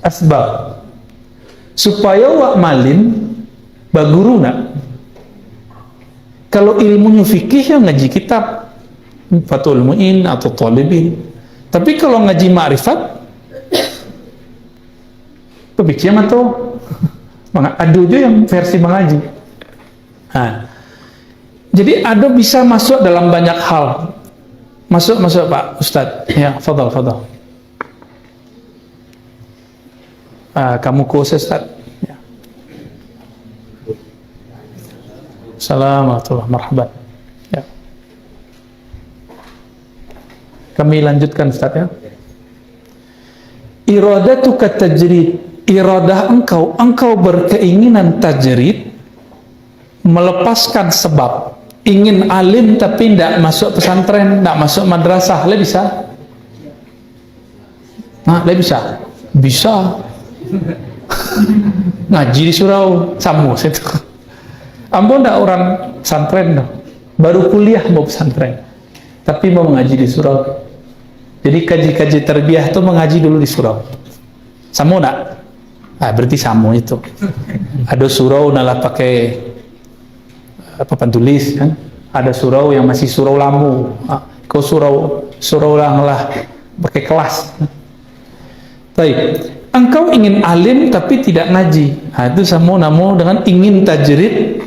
Speaker 1: asbab supaya wak malin baguruna. Kalau ilmunya fikih ya ngaji kitab Fathul Mu'in atau Talibin, tapi kalau ngaji ma'rifat pemikir atau Ado juga yang versi mengaji. Nah, jadi ado bisa masuk dalam banyak hal. Masuk Pak Ustadz. Ya, fadal. Kamu kursus Ustadz. Ya. Assalamualaikum marhaban. Ya. Kami lanjutkan Ustadz ya. Iradatuka tajrid. Iradah engkau berkeinginan tajrid, melepaskan sebab. Ingin alim tapi tidak masuk pesantren, tidak masuk madrasah, le bisa? Nah, le bisa? Bisa. Ngaji di surau, samu situ. Ampun tidak orang pesantren dong. Baru kuliah mau pesantren, tapi mau mengaji di surau. Jadi kaji-kaji terbiah itu mengaji dulu di surau. Samu tidak? Nah, berarti samu itu. Ada surau nalah pakai papan tulis kan, ada surau yang masih surau lamu, kau surau lah pakai kelas. Baik, engkau ingin alim tapi tidak ngaji, itu sama namo dengan ingin tajrid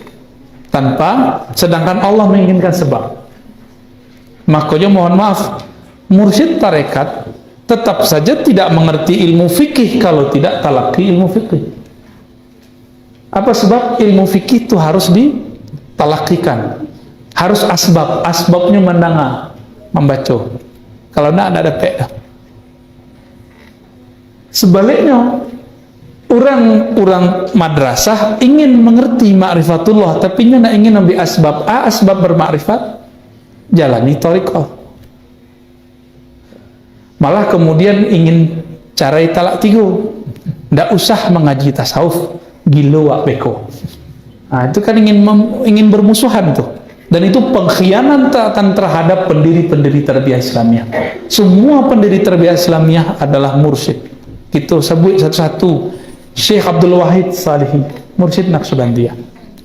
Speaker 1: tanpa, sedangkan Allah menginginkan sebab. Makanya mohon maaf, mursyid tarekat tetap saja tidak mengerti ilmu fikih kalau tidak talaki ilmu fikih. Apa sebab? Ilmu fikih itu harus ditalakikan, harus asbabnya mendengar, membaca. Kalau tidak ada pek. Sebaliknya, orang madrasah ingin mengerti ma'rifatullah, tapi tidak ingin ambil asbab bermakrifat, jalani thariqah. Malah kemudian ingin carai talak tiga, tidak usah mengaji tasawuf, gilo wak beko. Nah, itu kan ingin bermusuhan tuh, dan itu pengkhianatan terhadap pendiri-pendiri tarbiyah Islamiyah. Semua pendiri tarbiyah Islamiyah adalah mursyid. Kita sebut satu-satu. Syekh Abdul Wahid Salihi, mursyid Naqsyabandiyah.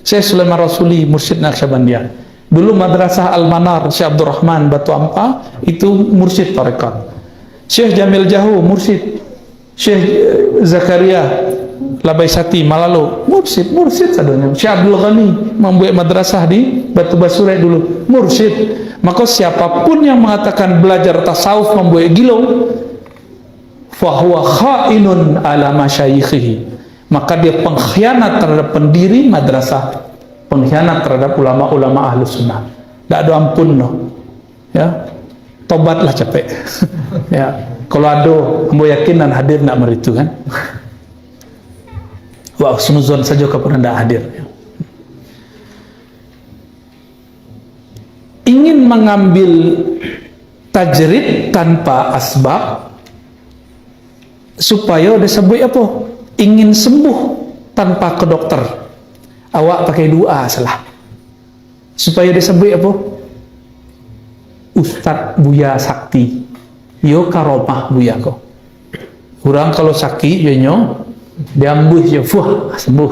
Speaker 1: Syekh Sulaiman Rasuli, mursyid Naqsyabandiyah. Dulu Madrasah Al-Manar Syekh Abdul Rahman Batu Ampa, itu mursyid tarekat. Syekh Jamil Jahu, mursyid. Syekh Zakaria Labaisati Malalo, mursyid sadonya. Syekh Abdul Ghani membuat madrasah di Batu Basure dulu, mursyid. Maka siapapun yang mengatakan belajar tasawuf membuat gilo, fahuwa khainun ala masyayikhihi, maka dia pengkhianat terhadap pendiri madrasah, pengkhianat terhadap ulama-ulama ahlu sunnah. Tidak ada ampun no. Ya, tobatlah capek. Ya, kalau ada ambo yakin dan hadir nak meritu kan. Wah, sunuzon saja kepada tidak hadir. Ingin mengambil tajrid tanpa asbab supaya disebut apa? Ingin sembuh tanpa ke dokter. Awak pakai doa salah. Supaya disebut apa? Ustadz Buya Sakti. Yo karomah Buya kok. Orang kalau sakit yo diambuh ya sembuh.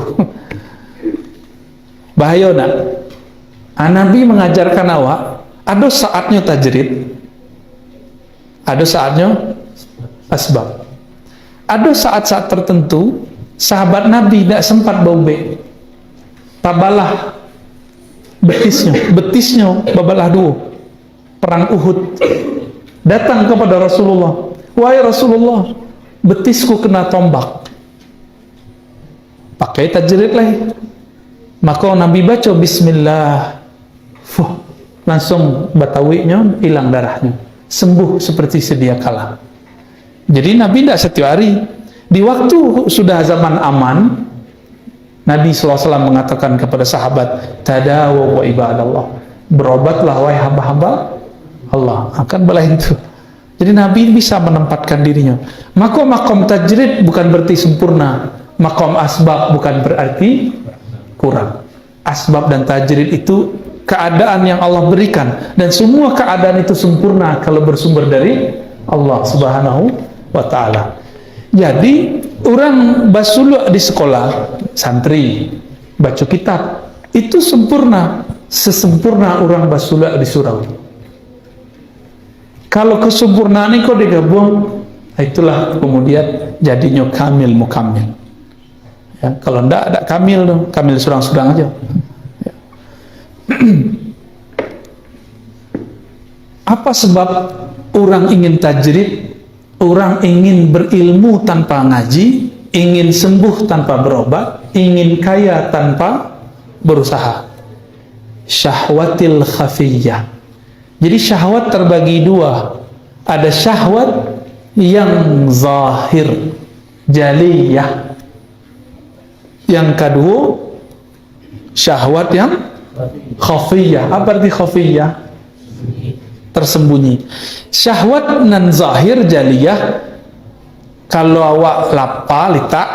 Speaker 1: Bahaya nak. Nabi mengajarkan awak ada saatnya tajrid, ada saatnya asbab. Ada saat-saat tertentu sahabat Nabi tidak sempat baube, tabalah betisnya babalah dua. Perang Uhud, datang kepada Rasulullah, wahai Rasulullah, betisku kena tombak. Pakai tajrid lah. Maka Nabi baca bismillah, langsung batawinya hilang darahnya, sembuh seperti sedia kala. Jadi Nabi tidak setiap hari. Di waktu sudah zaman aman, Nabi SAW mengatakan kepada sahabat, tadawu wa ibadallah, berobatlah wahai hamba-hamba Allah, akan bala itu. Jadi Nabi bisa menempatkan dirinya. Makom tajrid bukan berarti sempurna, makom asbab bukan berarti kurang. Asbab dan tajrid itu keadaan yang Allah berikan, dan semua keadaan itu sempurna kalau bersumber dari Allah Subhanahu wa ta'ala. Jadi orang basuluk di sekolah, santri baca kitab itu sempurna, sesempurna orang basuluk di surau. Kalau kesempurnaan itu digabung, itulah kemudian jadinya kamil mukamil. Ya, kalau ndak ada kamil tuh, kamil surang-surang aja. Ya. Apa sebab orang ingin tajrid, orang ingin berilmu tanpa ngaji, ingin sembuh tanpa berobat, ingin kaya tanpa berusaha? Syahwatil khafiyah. Jadi syahwat terbagi dua. Ada syahwat yang zahir, jaliyah. Yang kedua, syahwat yang khafiyah. Apa arti khafiyah? Tersembunyi. Syahwat nan zahir jaliyah, kalau awak lapar litak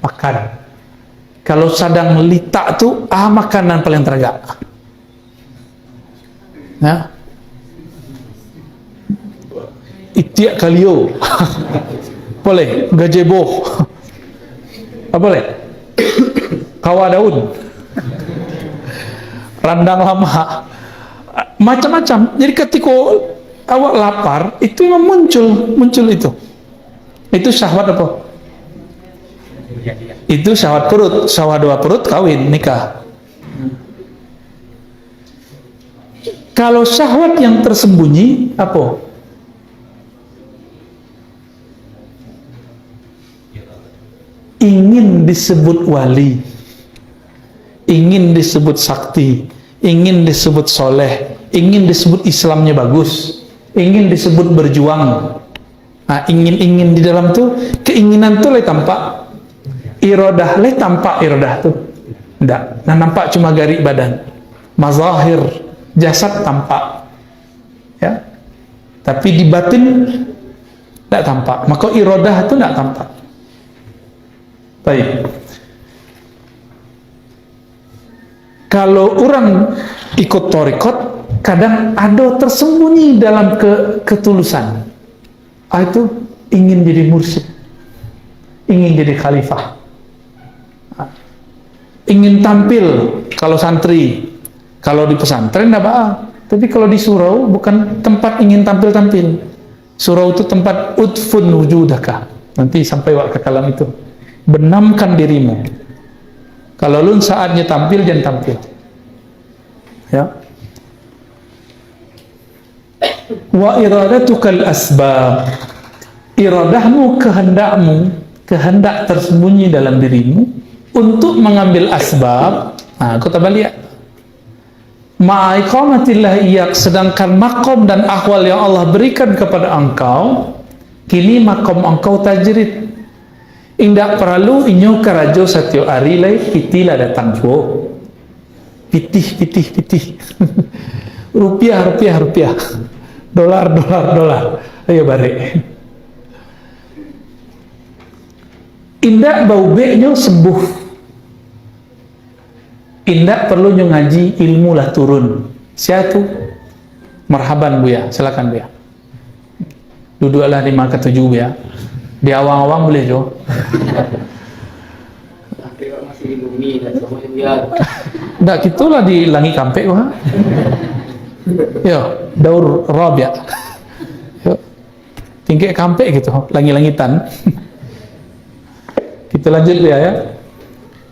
Speaker 1: makan. Kalau sedang litak tuh makanan paling teragak. Ya. Itiak kalio. Boleh, gajebo. Apa boleh? Kawa daun. Randang lama. Macam-macam. Jadi ketika awak lapar, itu memang muncul itu. Itu syahwat apa? Itu syahwat perut. Syahwat dua perut kawin, nikah. Kalau syahwat yang tersembunyi apa? Ingin disebut wali, ingin disebut sakti, ingin disebut soleh, ingin disebut Islamnya bagus, ingin disebut berjuang. Nah, ingin di dalam tuh, keinginan tuh le tampak, iradah le tampak, iradah tuh enggak. Nah, nampak cuma garis badan, mazahir, jasad tampak, ya. Tapi di batin enggak tampak. Maka iradah itu enggak tampak. Baik. Kalau orang ikut thariqat, kadang ada tersembunyi dalam ketulusan. Itu ingin jadi mursyid, ingin jadi khalifah, ingin tampil. Kalau santri, kalau di pesantren tidak apa, tapi kalau di surau bukan tempat ingin tampil-tampil. Surau itu tempat udfun wujudaka. Nanti sampai waktu kalam itu, benamkan dirimu. Kalau lu saatnya tampil, jangan tampil. Ya. Wa iradatukal asbab. Iradahmu, kehendak tersembunyi dalam dirimu untuk mengambil asbab. Nah, aku tabaliak. Ma'iqamatillah iyak, sedangkan makom dan ahwal yang Allah berikan kepada engkau, kini makom engkau tajrid. Indak perlu inyo karajo satyo ari lai pitilah datang jo. Pitih. rupiah. Dolar. Ayo balik. Indak bau beknya sembuh. Indak perlu nyo ngaji ilmu lah turun. Siatu? Marhaban Buya, silakan Buya. Duduklah di marka 7 Buya. Di awang-awang boleh Jo. Ndak gitulah di langi kampek wah. Yo, daur Rabia. Yo. Tinggi kampek gitu, langi-langitan. Kita lanjut ya.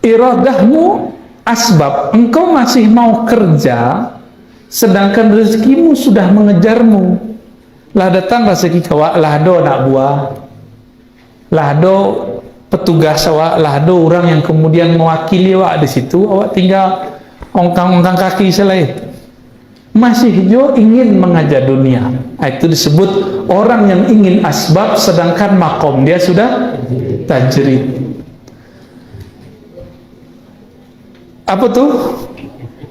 Speaker 1: Iradahmu asbab, engkau masih mau kerja sedangkan rezekimu sudah mengejarmu. Lah datang rezeki kawak, lah do nak buah. Lah do petugas awak, lah do orang yang kemudian mewakili awak di situ, awak tinggal ongkang-ongkang kaki selai. Masih jo ingin mengajar dunia. Itu disebut orang yang ingin asbab sedangkan makom dia sudah tajrid. Apa tuh?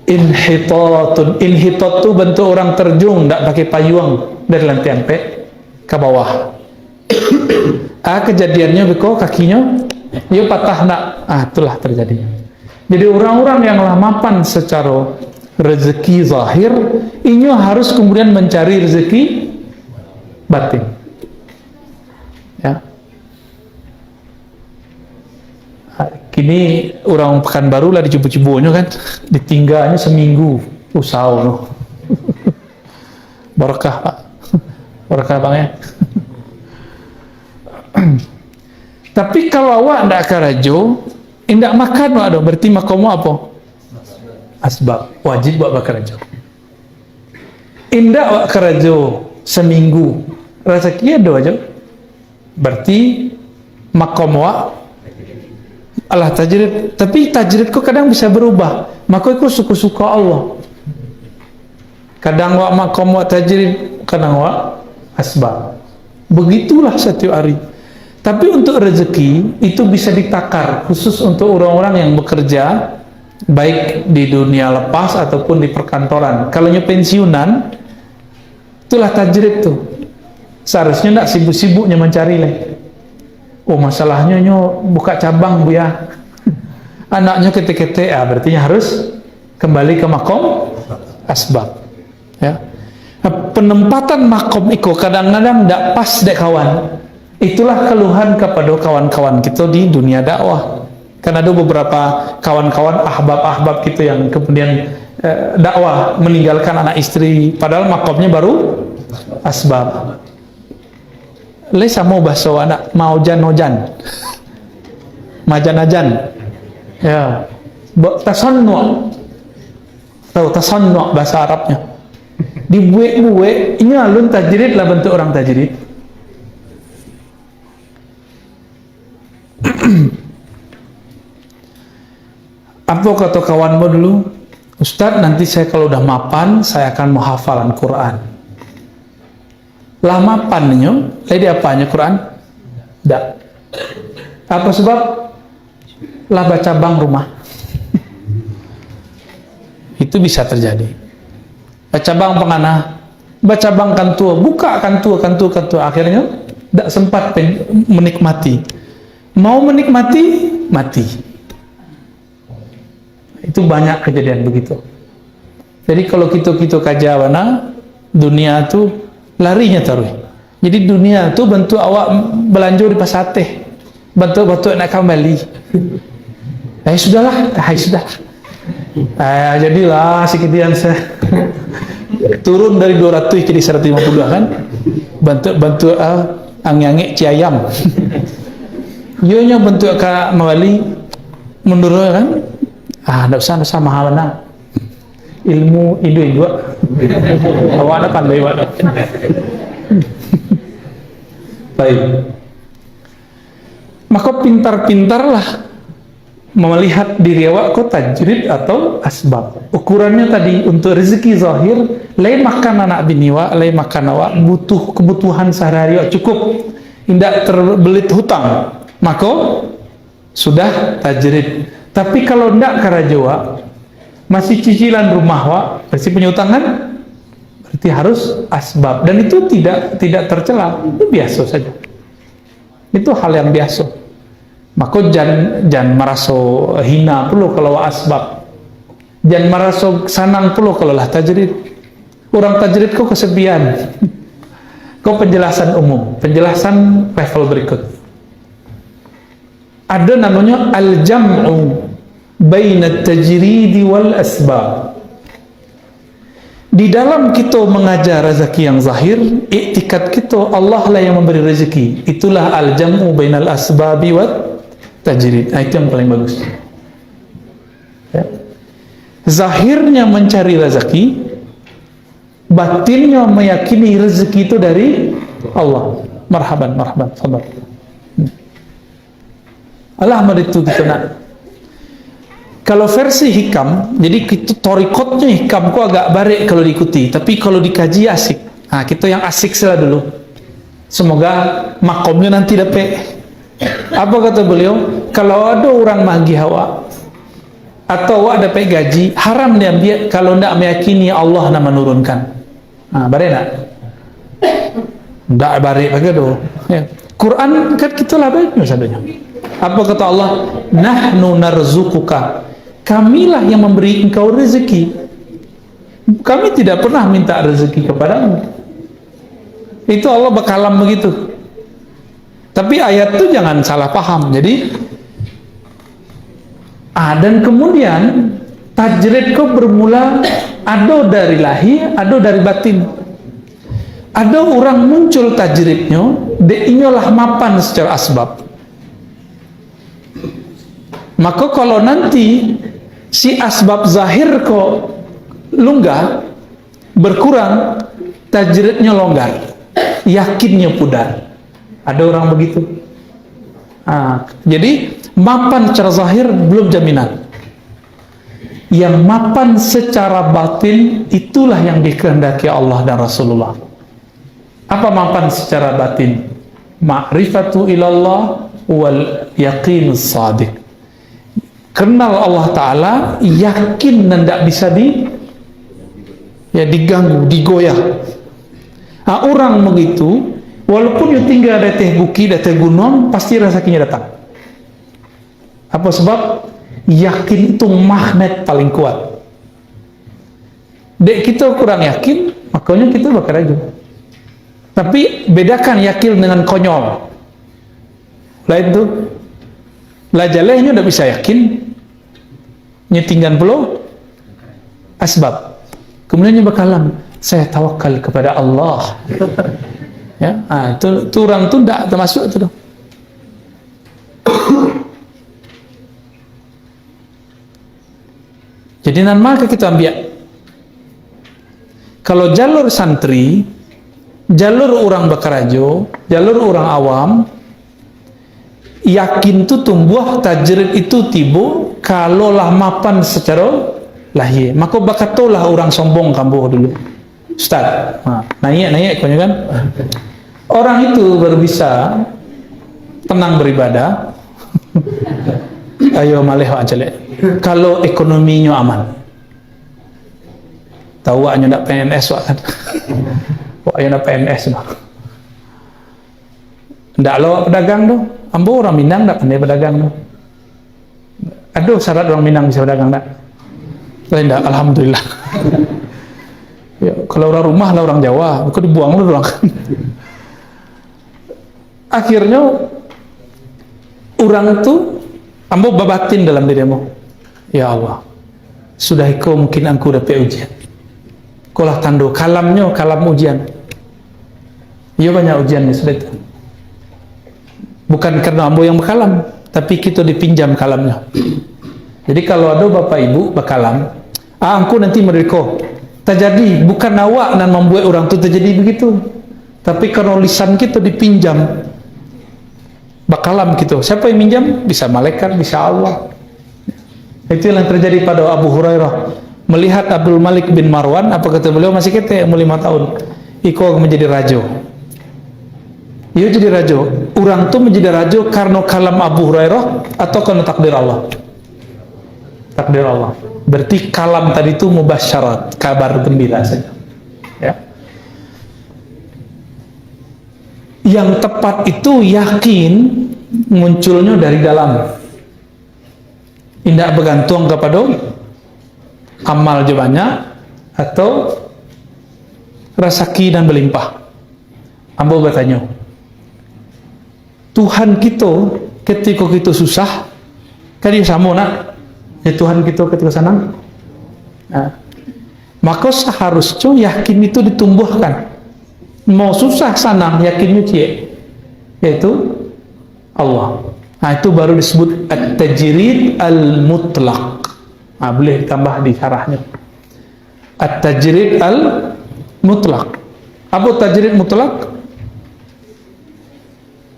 Speaker 1: Inhitatun. Inhitat tuh bentuk orang terjun, tidak pakai payung dari lantai sampai ke bawah. Kejadiannya beko kakinya dia patah nak. Itulah terjadi. Jadi orang-orang yang lamapan secara rezeki zahir, ini harus kemudian mencari rezeki batin. Ya. Kini orang Pekanbaru lah dicubu-cubunya kan, ditinggalnya seminggu usaha no. Barakah Pak, barakah Bang ya. Tapi kalau awak ndak karajo, Indak makan wak dong, berarti makomo apa? Asbab, wajib buat bakarajo. Indak wak karajo seminggu, rezeki ada aja. Berarti makom wak Allah tajrid. Tapi tajrid kok kadang bisa berubah. Maka itu suka-suka Allah. Kadang wak makom wak tajrid, kadang wak asbab. Begitulah setiap hari. Tapi untuk rezeki itu bisa ditakar khusus untuk orang-orang yang bekerja baik di dunia lepas ataupun di perkantoran. Kalau pensiunan, itulah tajrid tuh. Seharusnya tidak sibuk-sibuknya mencari leh. Oh masalahnya nyo buka cabang bu ya. Anaknya kete-kete, berarti harus kembali ke makom asbab. Ya. Nah, penempatan makom itu kadang-kadang tidak pas dek kawan. Itulah keluhan kepada kawan-kawan kita di dunia dakwah. Kan ada beberapa kawan-kawan ahbab-ahbab kita yang kemudian dakwah meninggalkan anak istri, padahal makomnya baru asbab. Lesa mau bahasa anak mau jan-ojan, majan-ajan, ya, tasannu, tahu tasannu bahasa Arabnya. Dibuat-buat, ini alun tajrid lah bentuk orang tajrid. Apa kata kawanmu dulu? Ustadz, nanti saya kalau udah mapan, saya akan menghafalan Quran. Lah mapannya, jadi apanya Quran? Tidak. Apa sebab? Lah baca bang rumah. Itu bisa terjadi. Baca bang penganah, baca bang kantua, buka kantua. Akhirnya tidak sempat menikmati. Mau menikmati, mati. Itu banyak kejadian begitu. Jadi kalau kita kajawana, dunia itu larinya taruh. Jadi dunia itu bentuk awak belanjur di pasar teh, bentuk nak kembali. Sudahlah. Jadilah sekian saya turun dari 200 jadi 150 kan. Bentuk angin ciayam. Yonya bentuk ka mawali mundur kan. Ndak usah mahal na. Ilmu idu awak nak pandai wadah. Baik. Maka pintar-pintarlah melihat diri awak kok tajrid atau asbab. Ukurannya tadi untuk rezeki zahir, lain makan anak bini wa, lain makan awak butuh kebutuhan sehari-hari cukup, tidak terbelit hutang. Maka sudah tajrid. Tapi kalau tidak karajawa, masih cicilan rumah wa, berarti penyutangan, berarti harus asbab. Dan itu tidak tercela, itu biasa saja. Itu hal yang biasa. Maka jangan merasa hina pula kalau asbab. Jangan merasa sanang pula kalau lah tajrid. Orang tajrid kok kesepian. Kok penjelasan umum, penjelasan level berikut. Ada namanya al-jam'u baina tajridi wal asbab. Di dalam kita mengajar rezeki yang zahir, iktikad kita Allah lah yang memberi rezeki. Itulah al-jam'u bainal asbabi wat tajrid. Itu yang paling bagus. Ya. Zahirnya mencari rezeki, batinnya meyakini rezeki itu dari Allah. Marhaban, sabar. Allah itu kita nak. Kalau versi hikam, jadi itu torikotnya hikam kok agak barik kalau diikuti, tapi kalau dikaji asik. Kita yang asik salah dulu. Semoga makomnya nanti dapat. Apa kata beliau? Kalau ada orang magi hawa atau awak dapat gaji, haram dia ambil kalau tidak meyakini Allah nak menurunkan. Barik tak? Tidak barik bagi tu. Ya. Quran kan kita lah baik misalnya. Apa kata Allah? Nahnu narzukuka. Kamilah yang memberi engkau rezeki. Kami tidak pernah minta rezeki kepadamu. Itu Allah berkalam begitu. Tapi ayat itu jangan salah paham. Jadi dan kemudian tajrid kau bermula ada dari lahir, ada dari batin. Ada orang muncul tajridnya, dia inyolah mapan secara asbab. Maka kalau nanti si asbab zahir kok lunggah, berkurang, tajridnya longgar, yakinnya pudar. Ada orang begitu. Jadi mapan secara zahir belum jaminan. Yang mapan secara batin itulah yang dikehendaki Allah dan Rasulullah. Apa mapan secara batin? Ma'rifatu ilallah wal yaqinus sadiq. Kenal Allah Ta'ala, yakin dan tidak bisa diganggu, digoyah. Orang begitu, walaupun dia tinggal di teh bukit, di teh gunung, pasti rezekinya datang. Apa sebab? Yakin itu magnet paling kuat. Dek kita kurang yakin, makanya kita bakal raju. Tapi bedakan yakin dengan konyol. Lain tuh. Lah jalehnya udah bisa yakin, nyetinggan pula asbab. Kemudian bakalan saya tawakal kepada Allah. Ya, itu orang tuh tidak termasuk itu. Jadi nan maka kita ambil. Kalau jalur santri, jalur orang bakarajo, jalur orang awam, yakin itu tumbuh, tajrid itu tibu, kalau lah mapan secara lahir. Maka bakatolah orang sombong kambuh dulu. Ustaz, naik kan? Orang itu baru bisa tenang beribadah. Ayo malih aja kalau ekonominya aman. Tahu waknya nak PNS wak kan? Waknya nak PNS lah. Ndak lo pedagang tu. Ambo orang Minang tak pandai pedagang tu. Aduh syarat orang Minang bisa pedagang tak? Tidak, alhamdulillah. Ya, kalau orang rumah lah orang Jawa, kok dibuang lu doang. Akhirnya orang tu ambo babatin dalam dirimu. Ya Allah, sudah kau mungkin aku dapat ujian. Kau lah tando kalamnya, kalam ujian. Ya banyak ujiannya sudah itu. Bukan karena ambo yang berkalam, tapi kita dipinjam kalamnya. Jadi kalau ada bapak ibu berkalam, aku nanti mereka. Terjadi bukan awak yang membuat orang itu terjadi begitu, tapi karena lisan kita dipinjam bakalam gitu. Siapa yang minjam? Bisa malaikat, bisa Allah. Itu yang terjadi pada Abu Hurairah. Melihat Abdul Malik bin Marwan, apa kata beliau? Masih kete, umur 5 tahun. Iko menjadi raja. Ia jadi raja. Orang itu menjadi raja karena kalam Abu Hurairah atau karena takdir Allah? Takdir Allah. Berarti kalam tadi itu mubasyarat, kabar gembira saja. Ya. Yang tepat itu yakin munculnya dari dalam. Tidak bergantung kepada amal banyak atau rezeki dan berlimpah. Ambo bertanya, Tuhan kita ketika kita susah, kan dia sama nak? Ya Tuhan kita ketika senang. Nah, maka seharusnya yakin itu ditumbuhkan. Mau susah senang, yakinnya cie, yaitu Allah. Nah itu baru disebut at-tajrid al-mutlaq. Nah, boleh tambah di syarahnya. At-tajrid al-mutlaq. Apa tajrid mutlaq?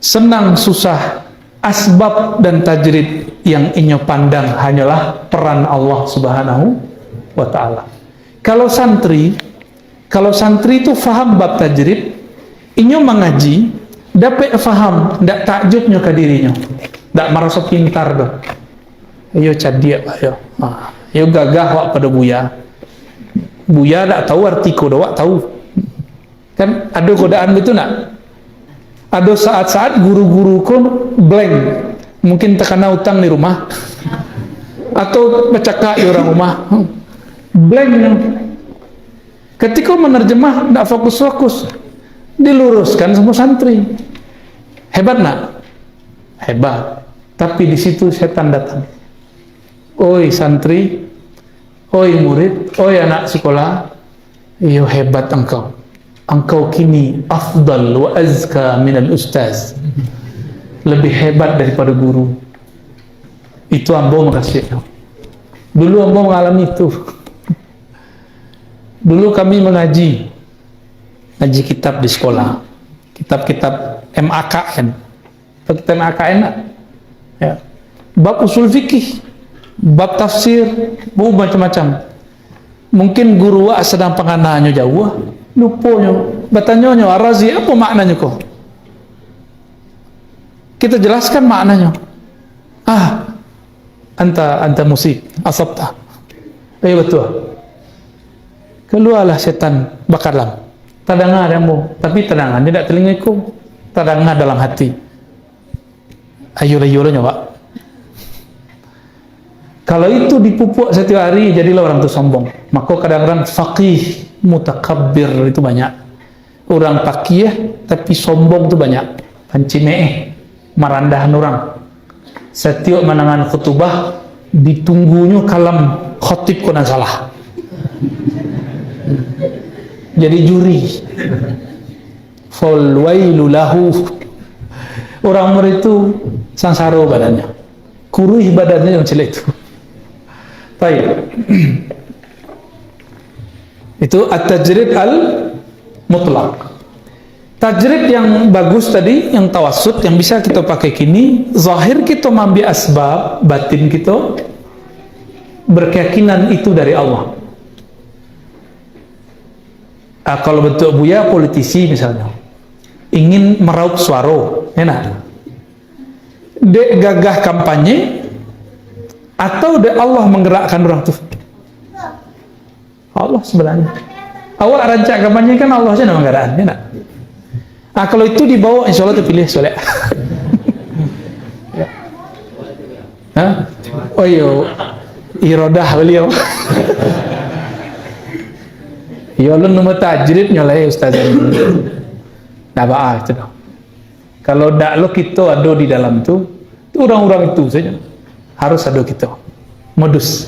Speaker 1: Senang susah, asbab dan tajrid yang inyo pandang hanyalah peran Allah Subhanahu wa ta'ala. Kalau santri itu faham bab tajrid, inyo mengaji, dapat faham, ndak takjubnya ke dirinya, ndak merasa pintar dah. Ayo cadia, ayo. Ayo gagah wak pada buya. Buya ndak tahu arti kode wak tahu. Kan ada godaan gitu nak. Ada saat-saat guru-guru pun blank. Mungkin terkena utang di rumah. Atau bercakap di orang rumah. Blank. Ketika menerjemah ndak fokus-fokus. Diluruskan semua santri. Hebat nak? Hebat. Tapi di situ setan datang. Oi santri, oi murid, oi anak sekolah, iyo hebat engkau. Engkau kini afdal wa azka minal ustaz. Lebih hebat daripada guru. Itu ambo makasih. Dulu ambo mengalami itu. Dulu kami ngaji kitab di sekolah, kitab-kitab MAKN. Kitab MAKN, ya. Bab usul fikih, bab tafsir, macam-macam. Mungkin guru sedang pengananya jauh, luponya, bertanya Ar-Razi apa maknanya kok? Kita jelaskan maknanya. Anta musik, asabta. Betul. Keluarlah setan bakalam. Tadanga kamu, tapi tadangan tidak telingaku. Tadanga dalam hati. Ayo-ayo Pak. Kalau itu dipupuk setiap hari, jadilah orang itu sombong. Maka kadang-kadang faqih, mutakabbir itu banyak. Orang pakiyah tapi sombong itu banyak. Pancimeeh, marandahan orang. Setiap menangan khutubah ditunggunya kalam khotib kena salah. Jadi juri. Fal wailu lahu. Orang itu sangsara badannya. Kuruh badannya yang jelek itu. Baik. Itu at-tajrid al-mutlaq. Tajrid yang bagus tadi, yang tawassut, yang bisa kita pakai kini, zahir kita mengambil asbab, batin kita berkeyakinan itu dari Allah. Kalau bentuk buya politisi misalnya, ingin meraup suara, enak. Dek gagah kampanye, atau dek Allah menggerakkan orang itu? Allah sebenarnya. Awal rancak kampanye kan Allah saja menggerakkan, enak. Kalau itu dibawa, insya Allah terpilih soleh. Oh iya, irodah beliau. Ya Allah nomor tajrid nyolai ustaz. Nah, itu dong. Kalau dak lo kita ada di dalam itu orang-orang itu saja harus ada kita modus.